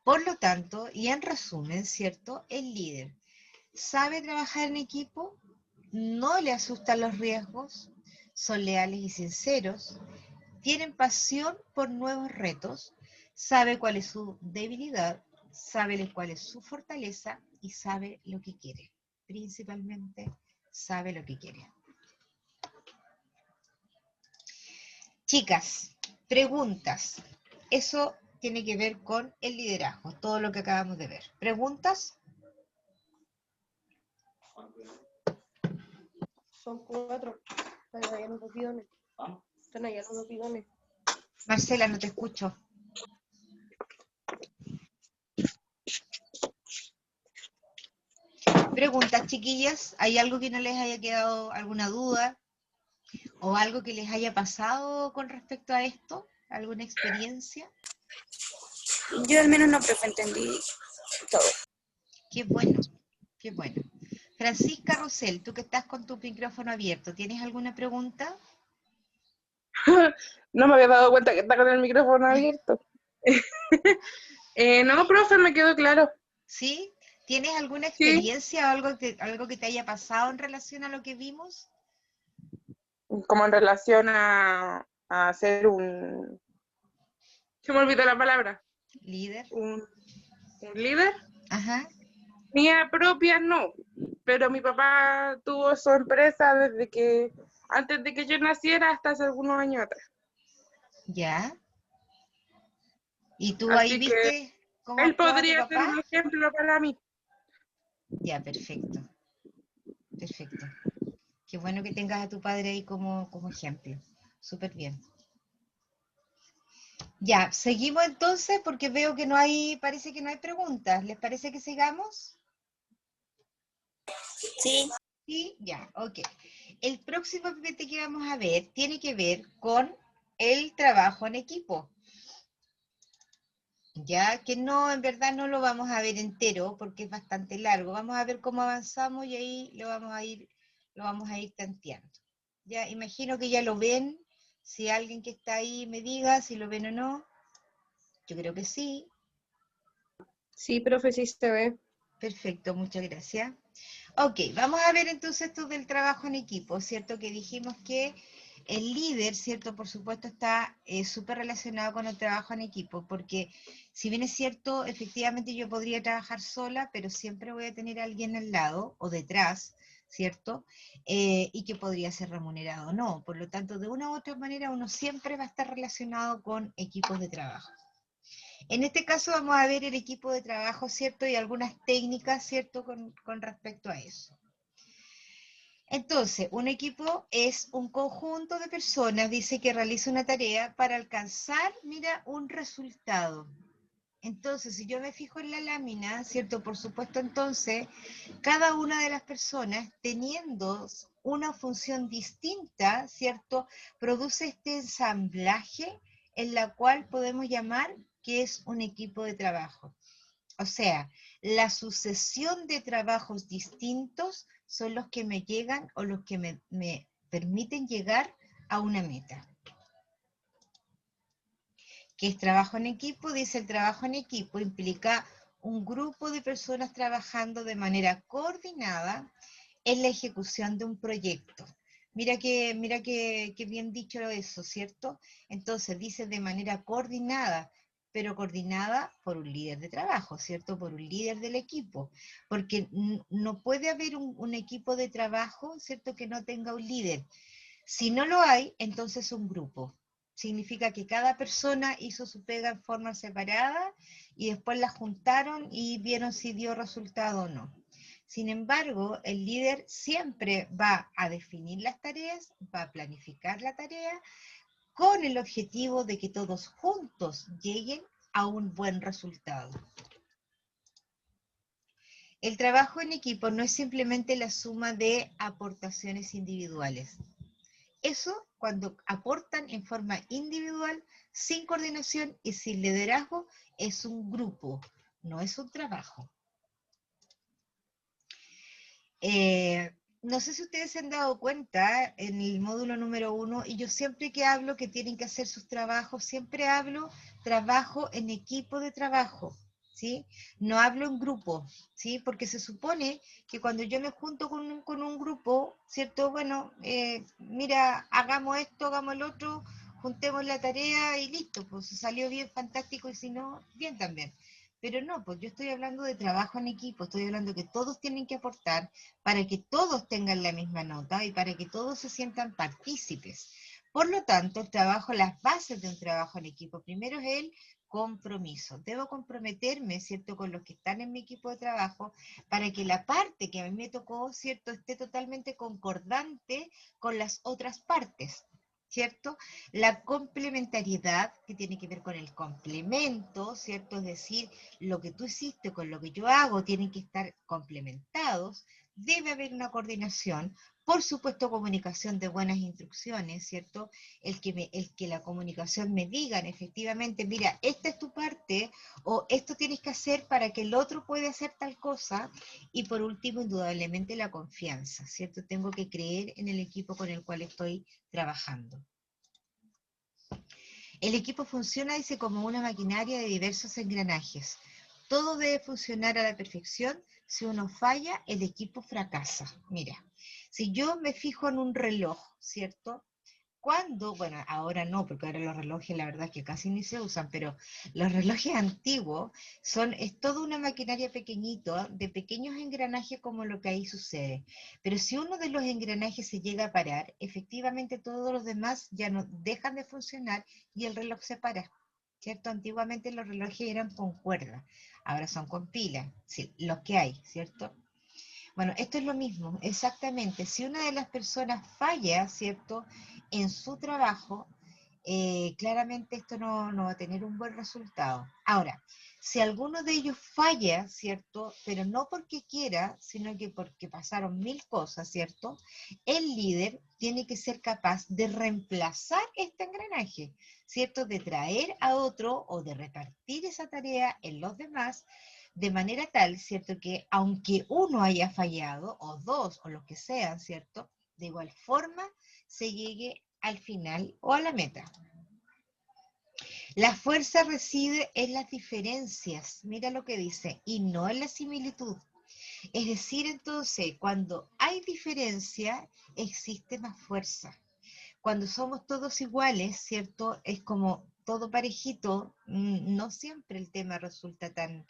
[SPEAKER 1] Por lo tanto, y en resumen, ¿cierto? El líder sabe trabajar en equipo, no le asustan los riesgos, son leales y sinceros, tienen pasión por nuevos retos, sabe cuál es su debilidad, sabe cuál es su fortaleza y sabe lo que quiere. Principalmente sabe lo que quiere. Chicas, preguntas. Eso tiene que ver con el liderazgo, todo lo que acabamos de ver. ¿Preguntas?
[SPEAKER 2] Son 4. Están allá los dos bidones. Están allá los dos bidones.
[SPEAKER 1] Marcela, no te escucho. Preguntas, chiquillas. ¿Hay algo que no les haya quedado alguna duda? ¿O algo que les haya pasado con respecto a esto? ¿Alguna experiencia?
[SPEAKER 3] Yo al menos no, profe, entendí
[SPEAKER 2] Todo.
[SPEAKER 1] Qué bueno, qué bueno. Francisca Rosell, tú que estás con tu micrófono abierto, ¿tienes alguna pregunta?
[SPEAKER 3] No me había dado cuenta que está con el micrófono abierto. No, profe, me quedó claro.
[SPEAKER 1] ¿Sí? ¿Tienes alguna
[SPEAKER 3] Sí,
[SPEAKER 1] experiencia o algo que te haya pasado en relación a lo que vimos?
[SPEAKER 3] como en relación a ser se me olvidó la palabra,
[SPEAKER 1] Líder.
[SPEAKER 3] un líder.
[SPEAKER 1] Ajá.
[SPEAKER 3] Mía propia no, pero mi papá tuvo su empresa antes de que yo naciera hasta hace algunos años atrás.
[SPEAKER 1] Ya. ¿Y tú ahí
[SPEAKER 3] Así que
[SPEAKER 1] viste cómo
[SPEAKER 3] él
[SPEAKER 1] actuaba tu
[SPEAKER 3] podría ser
[SPEAKER 1] papá?
[SPEAKER 3] un ejemplo para mí.
[SPEAKER 1] Ya, perfecto. Perfecto. Qué bueno que tengas a tu padre ahí como ejemplo. Súper bien. Ya, seguimos entonces porque veo que parece que no hay preguntas. ¿Les parece que sigamos?
[SPEAKER 2] Sí.
[SPEAKER 1] Sí, ya, ok. El próximo PPT que vamos a ver tiene que ver con el trabajo en equipo. Ya que no, en verdad no lo vamos a ver entero porque es bastante largo. Vamos a ver cómo avanzamos y ahí lo vamos a ir tanteando. Ya, imagino que ya lo ven. Si alguien que está ahí me diga si lo ven o no. Yo creo que sí.
[SPEAKER 2] Sí, profe, sí se ve.
[SPEAKER 1] Perfecto, muchas gracias. Ok, vamos a ver entonces esto del trabajo en equipo, ¿cierto? Que dijimos que el líder, ¿cierto? Por supuesto está súper relacionado con el trabajo en equipo, porque si bien es cierto, efectivamente yo podría trabajar sola, pero siempre voy a tener a alguien al lado o detrás, ¿cierto? Y que podría ser remunerado o no. Por lo tanto, de una u otra manera, uno siempre va a estar relacionado con equipos de trabajo. En este caso vamos a ver el equipo de trabajo, ¿cierto? Y algunas técnicas, ¿cierto? Con respecto a eso. Entonces, un equipo es un conjunto de personas, dice que realiza una tarea para alcanzar, mira, un resultado. Entonces, si yo me fijo en la lámina, ¿cierto? Por supuesto, entonces, cada una de las personas, teniendo una función distinta, ¿cierto? Produce este ensamblaje en la cual podemos llamar que es un equipo de trabajo. O sea, la sucesión de trabajos distintos son los que me llegan o los que me permiten llegar a una meta. ¿Qué es trabajo en equipo? Dice el trabajo en equipo implica un grupo de personas trabajando de manera coordinada en la ejecución de un proyecto. Mira que bien dicho eso, ¿cierto? Entonces dice de manera coordinada, pero coordinada por un líder de trabajo, ¿cierto? Por un líder del equipo, porque no puede haber un equipo de trabajo, ¿cierto? Que no tenga un líder. Si no lo hay, entonces un grupo. Significa que cada persona hizo su pega en forma separada y después la juntaron y vieron si dio resultado o no. Sin embargo, el líder siempre va a definir las tareas, va a planificar la tarea con el objetivo de que todos juntos lleguen a un buen resultado. El trabajo en equipo no es simplemente la suma de aportaciones individuales. Eso cuando aportan en forma individual, sin coordinación y sin liderazgo, es un grupo, no es un trabajo. No sé si ustedes se han dado cuenta en el módulo número 1, y yo siempre que hablo que tienen que hacer sus trabajos, siempre hablo trabajo en equipo de trabajo, ¿sí? No hablo en grupo, ¿sí? Porque se supone que cuando yo me junto con un grupo, ¿cierto? Bueno, mira, hagamos esto, hagamos el otro, juntemos la tarea y listo, pues si salió bien, fantástico, y si no, bien también. Pero no, pues yo estoy hablando de trabajo en equipo, estoy hablando que todos tienen que aportar para que todos tengan la misma nota y para que todos se sientan partícipes. Por lo tanto, el trabajo, las bases de un trabajo en equipo, primero es el compromiso. Debo comprometerme, ¿cierto?, con los que están en mi equipo de trabajo para que la parte que a mí me tocó, ¿cierto?, esté totalmente concordante con las otras partes. ¿Cierto? La complementariedad, que tiene que ver con el complemento, ¿cierto? Es decir, lo que tú hiciste con lo que yo hago tienen que estar complementados. debe haber una coordinación, por supuesto comunicación de buenas instrucciones, ¿cierto? El que la comunicación me digan efectivamente, mira, esta es tu parte, o esto tienes que hacer para que el otro pueda hacer tal cosa, y por último, indudablemente la confianza, ¿cierto? Tengo que creer en el equipo con el cual estoy trabajando. El equipo funciona, dice, como una maquinaria de diversos engranajes. Todo debe funcionar a la perfección. Si uno falla, el equipo fracasa. Mira, si yo me fijo en un reloj, ¿cierto? Cuando, bueno, ahora no, porque ahora los relojes la verdad es que casi ni se usan, pero los relojes antiguos es toda una maquinaria pequeñito, de pequeños engranajes como lo que ahí sucede. Pero si uno de los engranajes se llega a parar, efectivamente todos los demás ya no dejan de funcionar y el reloj se para, ¿cierto? Antiguamente los relojes eran con cuerda, ahora son con pilas, sí, los que hay, ¿cierto? Bueno, esto es lo mismo, exactamente. Si una de las personas falla, ¿cierto?, en su trabajo, claramente esto no va a tener un buen resultado. Ahora, si alguno de ellos falla, ¿cierto?, pero no porque quiera, sino que porque pasaron mil cosas, ¿cierto?, el líder tiene que ser capaz de reemplazar este engranaje, ¿cierto?, de traer a otro o de repartir esa tarea en los demás, de manera tal, ¿cierto?, que aunque uno haya fallado, o dos, o lo que sean, ¿cierto?, de igual forma se llegue al final o a la meta. La fuerza reside en las diferencias, mira lo que dice, y no en la similitud. Es decir, entonces, cuando hay diferencia, existe más fuerza. Cuando somos todos iguales, ¿cierto? Es como todo parejito, no siempre el tema resulta tan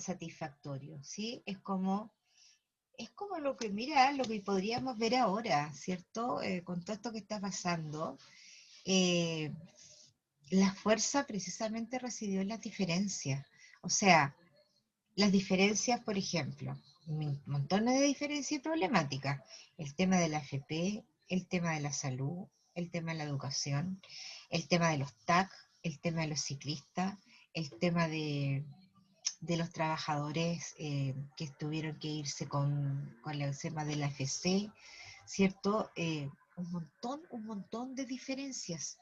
[SPEAKER 1] satisfactorio, ¿sí? Es como lo que, mira, lo que podríamos ver ahora, ¿cierto? Con todo esto que está pasando, eh, la fuerza precisamente residió en las diferencias. O sea, las diferencias, por ejemplo, montones de diferencias y problemáticas. El tema de la AFP, el tema de la salud, el tema de la educación, el tema de los TAC, el tema de los ciclistas, el tema de los trabajadores que tuvieron que irse con el tema de la FC, ¿cierto? Un montón de diferencias.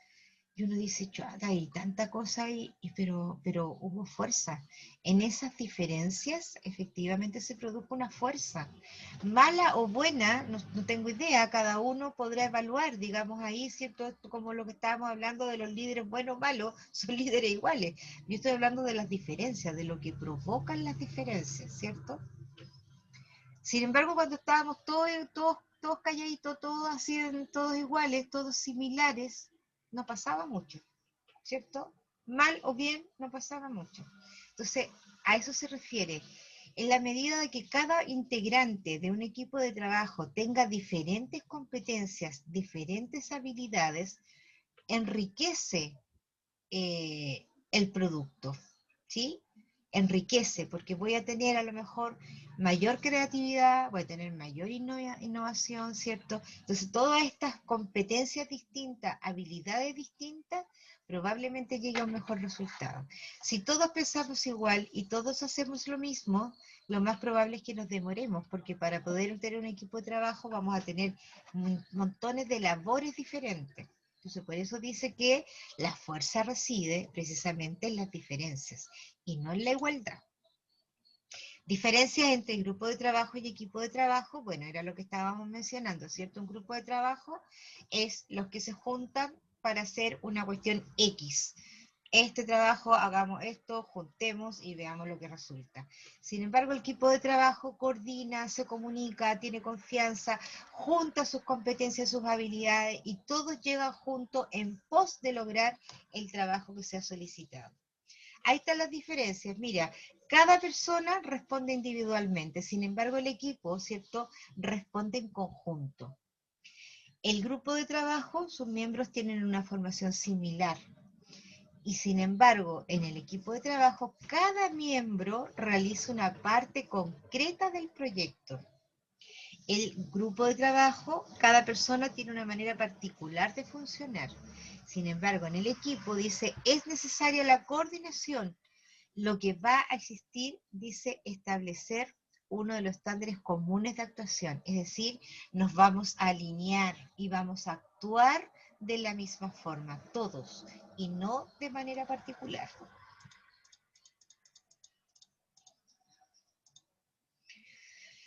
[SPEAKER 1] Y uno dice, chata, hay tanta cosa ahí, pero hubo fuerza. En esas diferencias, efectivamente, se produjo una fuerza. Mala o buena, no tengo idea, cada uno podrá evaluar, digamos ahí, ¿cierto? Esto como lo que estábamos hablando de los líderes buenos o malos, son líderes iguales. Yo estoy hablando de las diferencias, de lo que provocan las diferencias, ¿cierto? Sin embargo, cuando estábamos todos calladitos, todos así, todos iguales, todos similares, no pasaba mucho, ¿cierto? Mal o bien, no pasaba mucho. Entonces, a eso se refiere. En la medida de que cada integrante de un equipo de trabajo tenga diferentes competencias, diferentes habilidades, enriquece el producto, ¿sí? Enriquece, porque voy a tener a lo mejor mayor creatividad, voy a tener mayor innovación, ¿cierto? Entonces, todas estas competencias distintas, habilidades distintas, probablemente llegue a un mejor resultado. Si todos pensamos igual y todos hacemos lo mismo, lo más probable es que nos demoremos, porque para poder tener un equipo de trabajo vamos a tener montones de labores diferentes. Entonces, por eso dice que la fuerza reside precisamente en las diferencias y no en la igualdad. Diferencias entre grupo de trabajo y equipo de trabajo, bueno, era lo que estábamos mencionando, ¿cierto? Un grupo de trabajo es los que se juntan para hacer una cuestión X. Este trabajo, hagamos esto, juntemos y veamos lo que resulta. Sin embargo, el equipo de trabajo coordina, se comunica, tiene confianza, junta sus competencias, sus habilidades y todos llegan juntos en pos de lograr el trabajo que se ha solicitado. Ahí están las diferencias. Mira, cada persona responde individualmente, sin embargo, el equipo, ¿cierto?, responde en conjunto. El grupo de trabajo, sus miembros tienen una formación similar. Y sin embargo, en el equipo de trabajo, cada miembro realiza una parte concreta del proyecto. El grupo de trabajo, cada persona tiene una manera particular de funcionar. Sin embargo, en el equipo dice, es necesaria la coordinación. Lo que va a existir, dice, establecer uno de los estándares comunes de actuación, es decir, nos vamos a alinear y vamos a actuar de la misma forma, todos, y no de manera particular.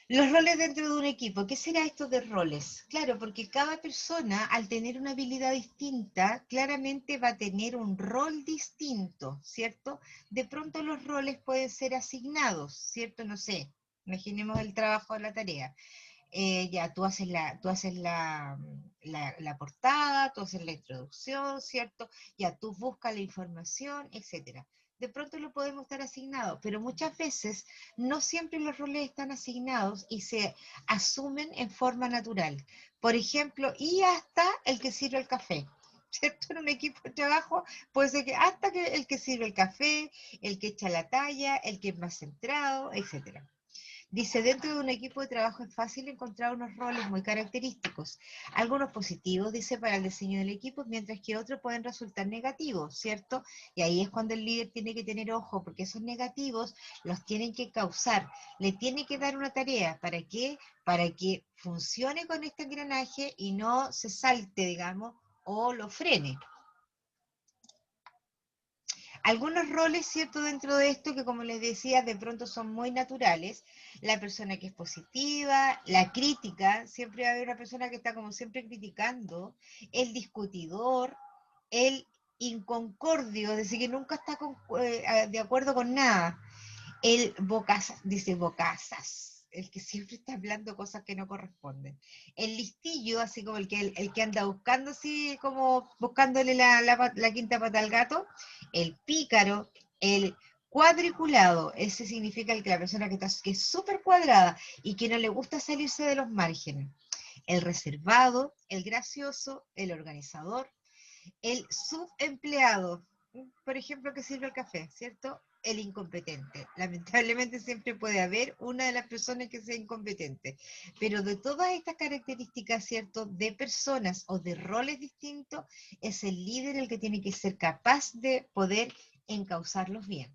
[SPEAKER 1] Los roles dentro de un equipo. ¿Qué será esto de roles? Claro, porque cada persona, al tener una habilidad distinta, claramente va a tener un rol distinto, ¿cierto? De pronto los roles pueden ser asignados, ¿cierto? No sé, imaginemos el trabajo de la tarea. Ya, tú haces la portada, tú haces la introducción, ¿cierto? Ya, tú buscas la información, etcétera. De pronto lo podemos estar asignado, pero muchas veces no siempre los roles están asignados y se asumen en forma natural. Por ejemplo, y hasta el que sirve el café. ¿Cierto? En un equipo de trabajo puede ser que hasta que el que sirve el café, el que echa la talla, el que es más centrado, etcétera. Dice, dentro de un equipo de trabajo es fácil encontrar unos roles muy característicos, algunos positivos, dice, para el diseño del equipo, mientras que otros pueden resultar negativos, ¿cierto? Y ahí es cuando el líder tiene que tener ojo, porque esos negativos los tienen que causar, le tiene que dar una tarea, ¿para qué? Para que funcione con este engranaje y no se salte, digamos, o lo frene. Algunos roles, ¿cierto?, dentro de esto que, como les decía, de pronto son muy naturales. La persona que es positiva, la crítica, siempre va a haber una persona que está como siempre criticando, el discutidor, el inconcordio, es decir, que nunca está de acuerdo con nada. El bocazas, dice bocazas, el que siempre está hablando cosas que no corresponden. El listillo, así como el que anda buscando, así como buscándole la quinta pata al gato. El pícaro, el cuadriculado, ese significa el que la persona que es súper cuadrada y que no le gusta salirse de los márgenes. El reservado, el gracioso, el organizador, el subempleado, por ejemplo, que sirve el café, ¿cierto? El incompetente. Lamentablemente siempre puede haber una de las personas que sea incompetente, pero de todas estas características, ¿cierto? De personas o de roles distintos, es el líder el que tiene que ser capaz de poder encauzarlos bien.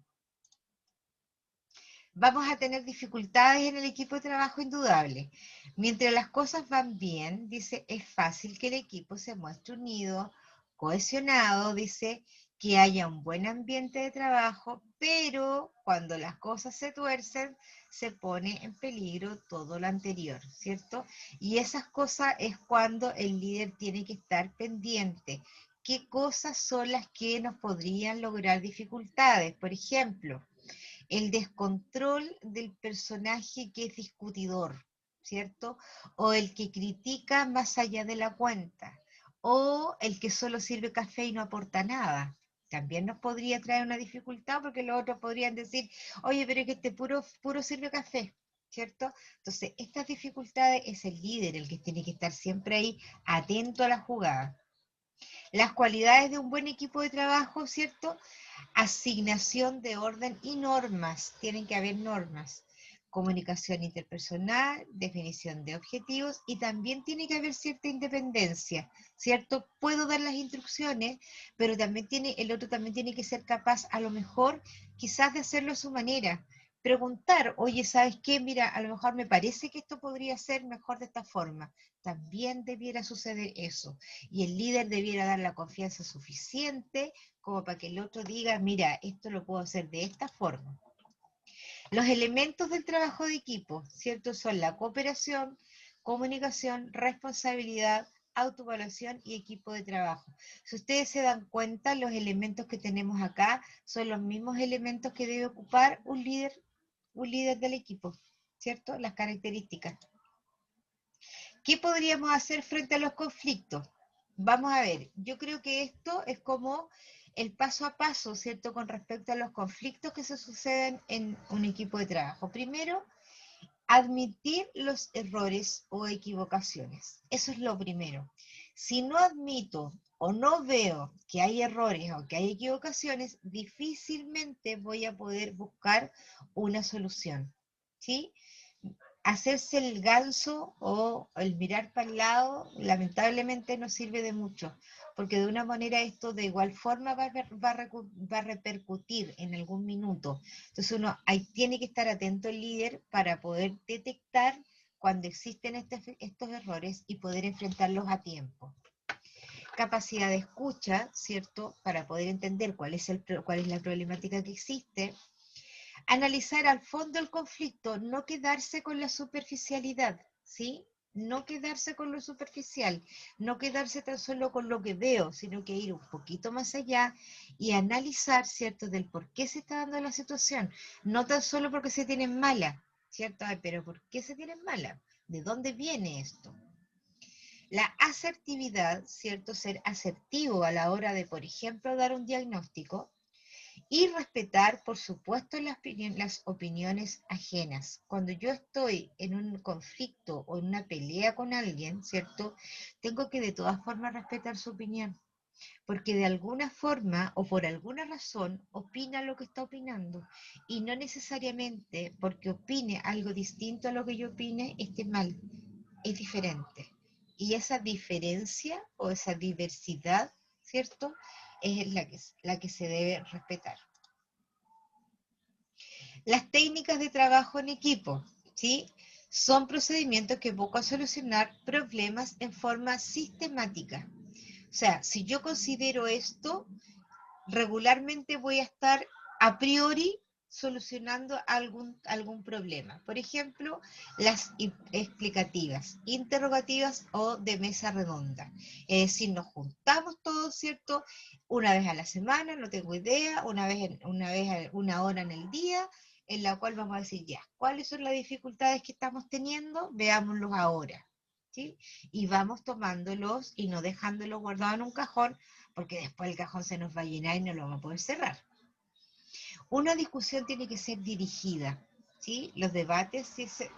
[SPEAKER 1] Vamos a tener dificultades en el equipo de trabajo indudable. Mientras las cosas van bien, dice, es fácil que el equipo se muestre unido, cohesionado, dice, que haya un buen ambiente de trabajo, pero cuando las cosas se tuercen, se pone en peligro todo lo anterior, ¿cierto? Y esas cosas es cuando el líder tiene que estar pendiente. ¿Qué cosas son las que nos podrían lograr dificultades? Por ejemplo, el descontrol del personaje que es discutidor, ¿cierto? O el que critica más allá de la cuenta, o el que solo sirve café y no aporta nada. También nos podría traer una dificultad porque los otros podrían decir, oye, pero es que este puro sirve café, ¿cierto? Entonces, estas dificultades es el líder el que tiene que estar siempre ahí atento a la jugada. Las cualidades de un buen equipo de trabajo, ¿cierto? Asignación de orden y normas, tienen que haber normas, comunicación interpersonal, definición de objetivos y también tiene que haber cierta independencia, ¿cierto? Puedo dar las instrucciones, pero también el otro también tiene que ser capaz a lo mejor quizás de hacerlo a su manera. Preguntar, oye, ¿sabes qué? Mira, a lo mejor me parece que esto podría ser mejor de esta forma. También debiera suceder eso. Y el líder debiera dar la confianza suficiente como para que el otro diga, mira, esto lo puedo hacer de esta forma. Los elementos del trabajo de equipo, ¿cierto? Son la cooperación, comunicación, responsabilidad, autoevaluación y equipo de trabajo. Si ustedes se dan cuenta, los elementos que tenemos acá son los mismos elementos que debe ocupar un líder del equipo, ¿cierto? Las características. ¿Qué podríamos hacer frente a los conflictos? Vamos a ver, yo creo que esto es como el paso a paso, ¿cierto? Con respecto a los conflictos que se suceden en un equipo de trabajo. Primero, admitir los errores o equivocaciones. Eso es lo primero. Si no admito o no veo que hay errores o que hay equivocaciones, difícilmente voy a poder buscar una solución, ¿sí? hacerse el ganso o el mirar para el lado, lamentablemente no sirve de mucho, porque de una manera esto de igual forma va a repercutir en algún minuto. Entonces uno ahí tiene que estar atento el líder para poder detectar cuando existen estos errores y poder enfrentarlos a tiempo. Capacidad de escucha, ¿cierto? Para poder entender cuál es la problemática que existe. Analizar al fondo el conflicto, no quedarse con la superficialidad, ¿sí? No quedarse con lo superficial, no quedarse tan solo con lo que veo, sino que ir un poquito más allá y analizar, ¿cierto?, del por qué se está dando la situación. No tan solo porque se tienen mala, ¿cierto? Ay, pero ¿por qué se tienen mala? ¿De dónde viene esto? La asertividad, ¿cierto? Ser asertivo a la hora de, por ejemplo, dar un diagnóstico. Y respetar, por supuesto, las opiniones ajenas. Cuando yo estoy en un conflicto o en una pelea con alguien, ¿cierto? Tengo que de todas formas respetar su opinión, porque de alguna forma o por alguna razón opina lo que está opinando. Y no necesariamente porque opine algo distinto a lo que yo opine esté mal, es diferente. Y esa diferencia o esa diversidad, ¿cierto? Es la que se debe respetar. Las técnicas de trabajo en equipo, ¿sí? Son procedimientos que buscan solucionar problemas en forma sistemática. O sea, si yo considero esto, regularmente voy a estar a priori solucionando algún problema. Por ejemplo, las explicativas, interrogativas o de mesa redonda. Es decir, nos juntamos todos, ¿cierto? Una vez a la semana, no tengo idea, una hora en el día, en la cual vamos a decir ya, ¿cuáles son las dificultades que estamos teniendo? Veámoslos ahora, ¿sí? Y vamos tomándolos y no dejándolos guardados en un cajón, porque después el cajón se nos va a llenar y no lo vamos a poder cerrar. Una discusión tiene que ser dirigida, ¿sí? Los debates,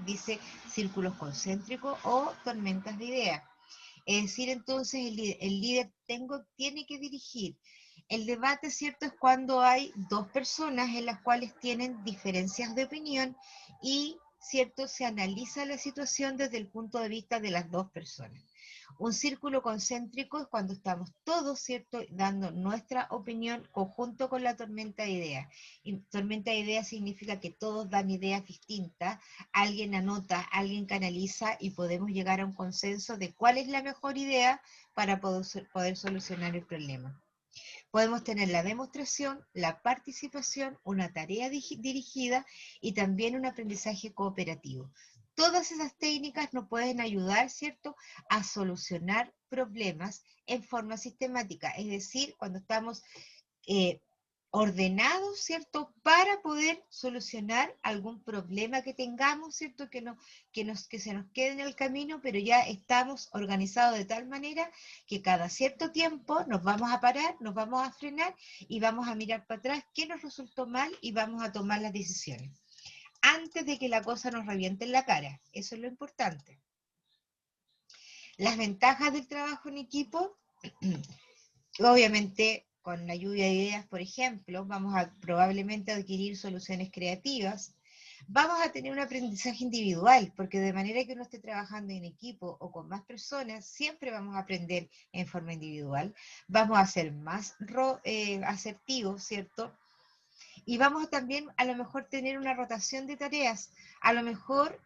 [SPEAKER 1] dice círculos concéntricos o tormentas de ideas. Es decir, entonces el líder tiene que dirigir. El debate, ¿cierto?, es cuando hay dos personas en las cuales tienen diferencias de opinión y, ¿cierto?, se analiza la situación desde el punto de vista de las dos personas. Un círculo concéntrico es cuando estamos todos, ¿cierto?, dando nuestra opinión conjunto con la tormenta de ideas. Y tormenta de ideas significa que todos dan ideas distintas, alguien anota, alguien canaliza y podemos llegar a un consenso de cuál es la mejor idea para poder solucionar el problema. Podemos tener la demostración, la participación, una tarea dirigida y también un aprendizaje cooperativo. Todas esas técnicas nos pueden ayudar, ¿cierto?, a solucionar problemas en forma sistemática, es decir, cuando estamos ordenados, ¿cierto?, para poder solucionar algún problema que tengamos, ¿cierto?, que se nos quede en el camino, pero ya estamos organizados de tal manera que cada cierto tiempo nos vamos a parar, nos vamos a frenar y vamos a mirar para atrás qué nos resultó mal y vamos a tomar las decisiones antes de que la cosa nos reviente en la cara. Eso es lo importante. Las ventajas del trabajo en equipo, obviamente con la lluvia de ideas, por ejemplo, vamos a probablemente adquirir soluciones creativas, vamos a tener un aprendizaje individual, porque de manera que uno esté trabajando en equipo o con más personas, siempre vamos a aprender en forma individual, vamos a ser más asertivos, ¿cierto? Y vamos también a lo mejor tener una rotación de tareas. A lo mejor,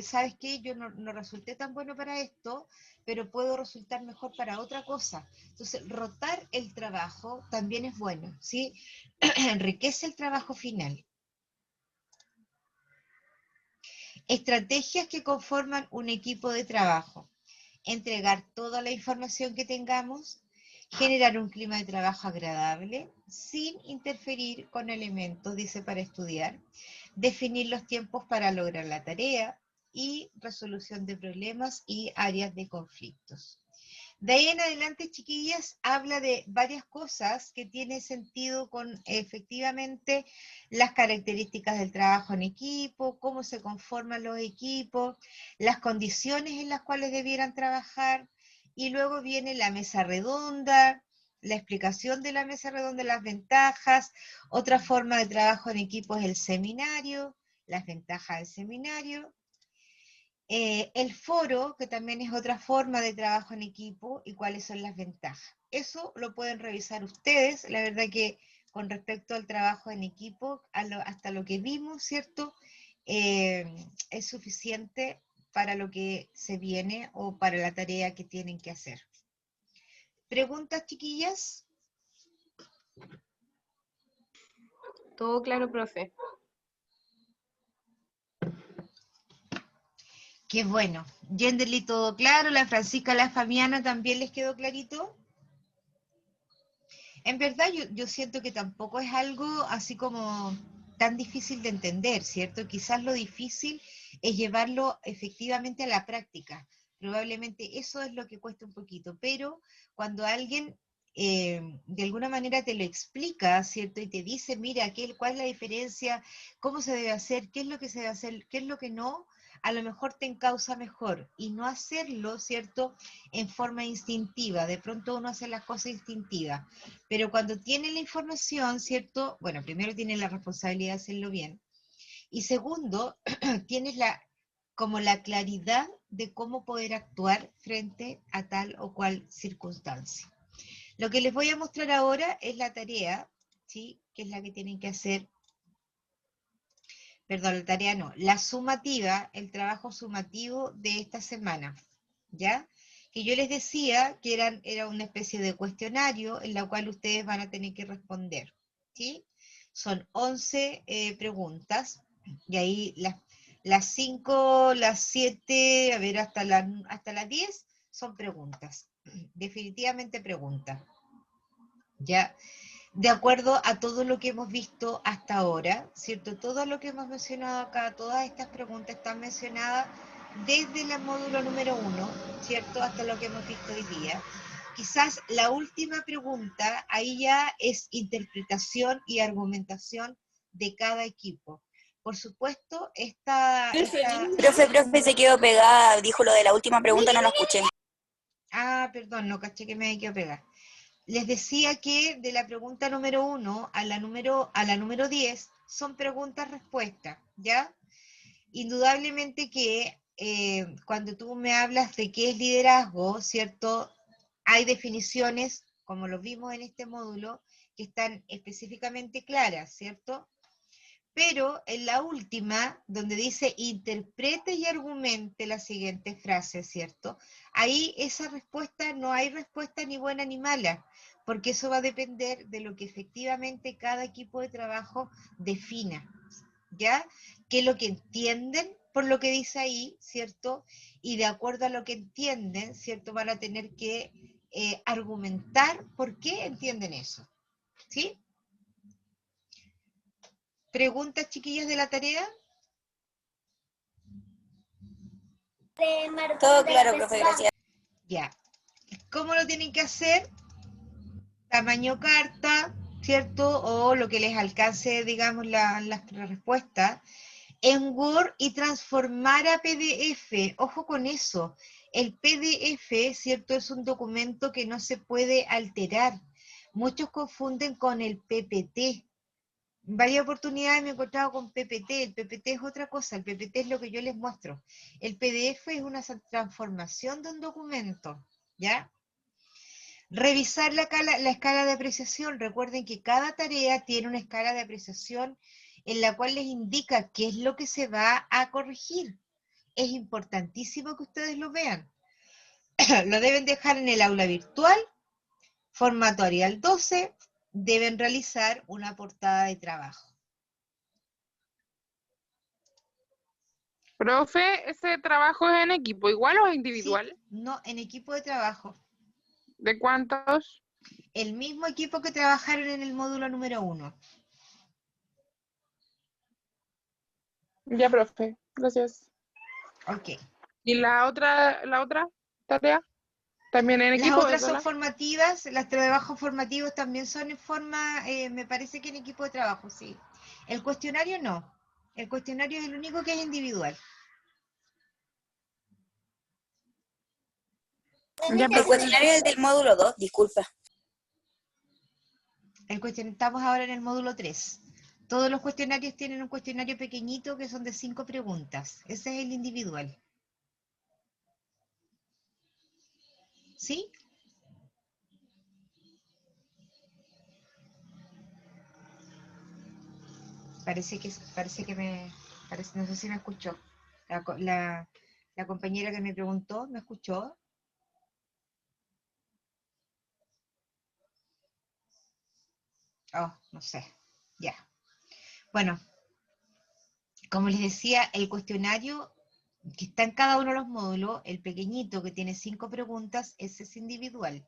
[SPEAKER 1] ¿sabes qué? Yo no resulté tan bueno para esto, pero puedo resultar mejor para otra cosa. Entonces, rotar el trabajo también es bueno, ¿sí? Enriquece el trabajo final. Estrategias que conforman un equipo de trabajo. Entregar toda la información que tengamos, generar un clima de trabajo agradable, sin interferir con elementos, dice, para estudiar, definir los tiempos para lograr la tarea y resolución de problemas y áreas de conflictos. De ahí en adelante, chiquillas, habla de varias cosas que tienen sentido con efectivamente las características del trabajo en equipo, cómo se conforman los equipos, las condiciones en las cuales debieran trabajar, y luego viene la mesa redonda, la explicación de la mesa redonda, las ventajas. Otra forma de trabajo en equipo es el seminario, las ventajas del seminario. El foro, que también es otra forma de trabajo en equipo, y cuáles son las ventajas. Eso lo pueden revisar ustedes. La verdad que con respecto al trabajo en equipo, hasta lo que vimos, ¿cierto? Es suficiente para lo que se viene o para la tarea que tienen que hacer. ¿Preguntas, chiquillas?
[SPEAKER 2] Todo claro, profe.
[SPEAKER 1] Qué bueno. Genderly todo claro, la Francisca, la Fabiana también les quedó clarito. En verdad yo siento que tampoco es algo así como tan difícil de entender, ¿cierto? Quizás lo difícil es llevarlo efectivamente a la práctica. Probablemente eso es lo que cuesta un poquito, pero cuando alguien de alguna manera te lo explica, ¿cierto? Y te dice, mira, ¿cuál es la diferencia? ¿Cómo se debe hacer? ¿Qué es lo que se debe hacer? ¿Qué es lo que no? A lo mejor te encausa mejor y no hacerlo, ¿cierto? En forma instintiva. De pronto uno hace las cosas instintivas. Pero cuando tiene la información, ¿cierto? Bueno, primero tienes la responsabilidad de hacerlo bien. Y segundo, tienes como la claridad de cómo poder actuar frente a tal o cual circunstancia. Lo que les voy a mostrar ahora es la tarea, ¿sí? Que es la que tienen que hacer. Perdón, la tarea no. La sumativa, el trabajo sumativo de esta semana, ¿ya? Que yo les decía que era una especie de cuestionario en la cual ustedes van a tener que responder, ¿sí? Son 11 preguntas, y ahí las 5, las 7, a ver, hasta las 10 son preguntas, definitivamente preguntas, ¿ya? De acuerdo a todo lo que hemos visto hasta ahora, ¿cierto? Todo lo que hemos mencionado acá, todas estas preguntas están mencionadas desde el módulo número 1, ¿cierto? Hasta lo que hemos visto hoy día. Quizás la última pregunta, ahí ya es interpretación y argumentación de cada equipo. Por supuesto,
[SPEAKER 4] Profe, se quedó pegada, dijo lo de la última pregunta, no lo escuché.
[SPEAKER 1] Perdón, no caché que me había quedado pegar. Les decía que de la pregunta número 1 a la número 10 son preguntas-respuestas, ¿ya? Indudablemente que cuando tú me hablas de qué es liderazgo, ¿cierto? Hay definiciones, como lo vimos en este módulo, que están específicamente claras, ¿cierto? Pero en la última, donde dice interprete y argumente la siguiente frase, ¿cierto? Ahí esa respuesta, no hay respuesta ni buena ni mala, porque eso va a depender de lo que efectivamente cada equipo de trabajo defina, ¿ya? ¿Qué es lo que entienden por lo que dice ahí, ¿cierto? Y de acuerdo a lo que entienden, ¿cierto? Van a tener que argumentar por qué entienden eso, ¿sí? ¿Preguntas, chiquillas, de la tarea?
[SPEAKER 4] Todo claro, profe, gracias.
[SPEAKER 1] Ya. ¿Cómo lo tienen que hacer? Tamaño carta, ¿cierto? O lo que les alcance, digamos, la respuesta en Word y transformar a PDF. Ojo con eso. El PDF, ¿cierto? Es un documento que no se puede alterar. Muchos confunden con el PPT. En varias oportunidades me he encontrado con PPT. El PPT es otra cosa. El PPT es lo que yo les muestro. El PDF es una transformación de un documento, ¿ya? Revisar la escala de apreciación. Recuerden que cada tarea tiene una escala de apreciación en la cual les indica qué es lo que se va a corregir. Es importantísimo que ustedes lo vean. Lo deben dejar en el aula virtual, formato Arial 12, deben realizar una portada de trabajo.
[SPEAKER 3] Profe, ¿ese trabajo es en equipo igual o es individual?
[SPEAKER 1] Sí, no, en equipo de trabajo.
[SPEAKER 3] ¿De cuántos?
[SPEAKER 1] El mismo equipo que trabajaron en el módulo número 1.
[SPEAKER 3] Ya, profe, gracias.
[SPEAKER 1] Ok.
[SPEAKER 3] ¿Y la otra tarea? ¿También en
[SPEAKER 1] Las
[SPEAKER 3] equipo o
[SPEAKER 1] otras son
[SPEAKER 3] sola?
[SPEAKER 1] formativas, los trabajos formativos también son en forma, me parece que en equipo de trabajo, sí. El cuestionario no. El cuestionario es el único que es individual.
[SPEAKER 3] Ya,
[SPEAKER 4] El
[SPEAKER 3] profe.
[SPEAKER 4] cuestionario es del módulo 2, disculpa.
[SPEAKER 1] Estamos ahora en el módulo 3. Todos los cuestionarios tienen un cuestionario pequeñito que son de 5 preguntas. Ese es el individual. ¿Sí? Parece que no sé si me escuchó. La compañera que me preguntó, ¿me escuchó? Oh, no sé. Ya. Bueno, como les decía, el cuestionario que está en cada uno de los módulos, el pequeñito que tiene 5 preguntas, ese es individual.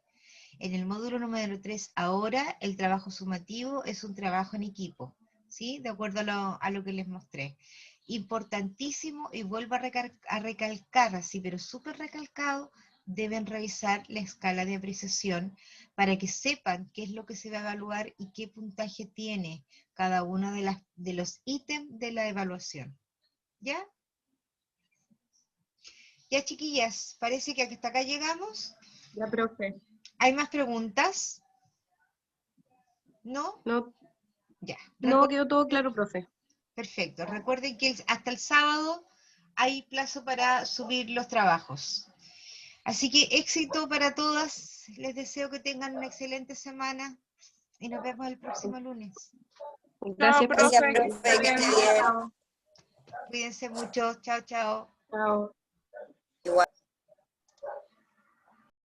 [SPEAKER 1] En el módulo número 3, ahora, el trabajo sumativo es un trabajo en equipo, ¿sí? De acuerdo a lo que les mostré. Importantísimo, y vuelvo a recalcar, así, pero súper recalcado, deben revisar la escala de apreciación para que sepan qué es lo que se va a evaluar y qué puntaje tiene cada uno de los ítems de la evaluación. ¿Ya? Ya, chiquillas, parece que hasta acá llegamos.
[SPEAKER 2] Ya, profe.
[SPEAKER 1] ¿Hay más preguntas? ¿No?
[SPEAKER 2] No,
[SPEAKER 1] Ya.
[SPEAKER 2] no quedó todo claro, profe.
[SPEAKER 1] Perfecto. Recuerden que hasta el sábado hay plazo para subir los trabajos. Así que éxito para todas. Les deseo que tengan una excelente semana y nos vemos el próximo lunes.
[SPEAKER 2] Gracias,
[SPEAKER 4] Gracias,
[SPEAKER 2] profe.
[SPEAKER 4] profe, que esté bien.
[SPEAKER 1] Cuídense mucho. Chao, chao.
[SPEAKER 2] Chao.
[SPEAKER 4] Igual.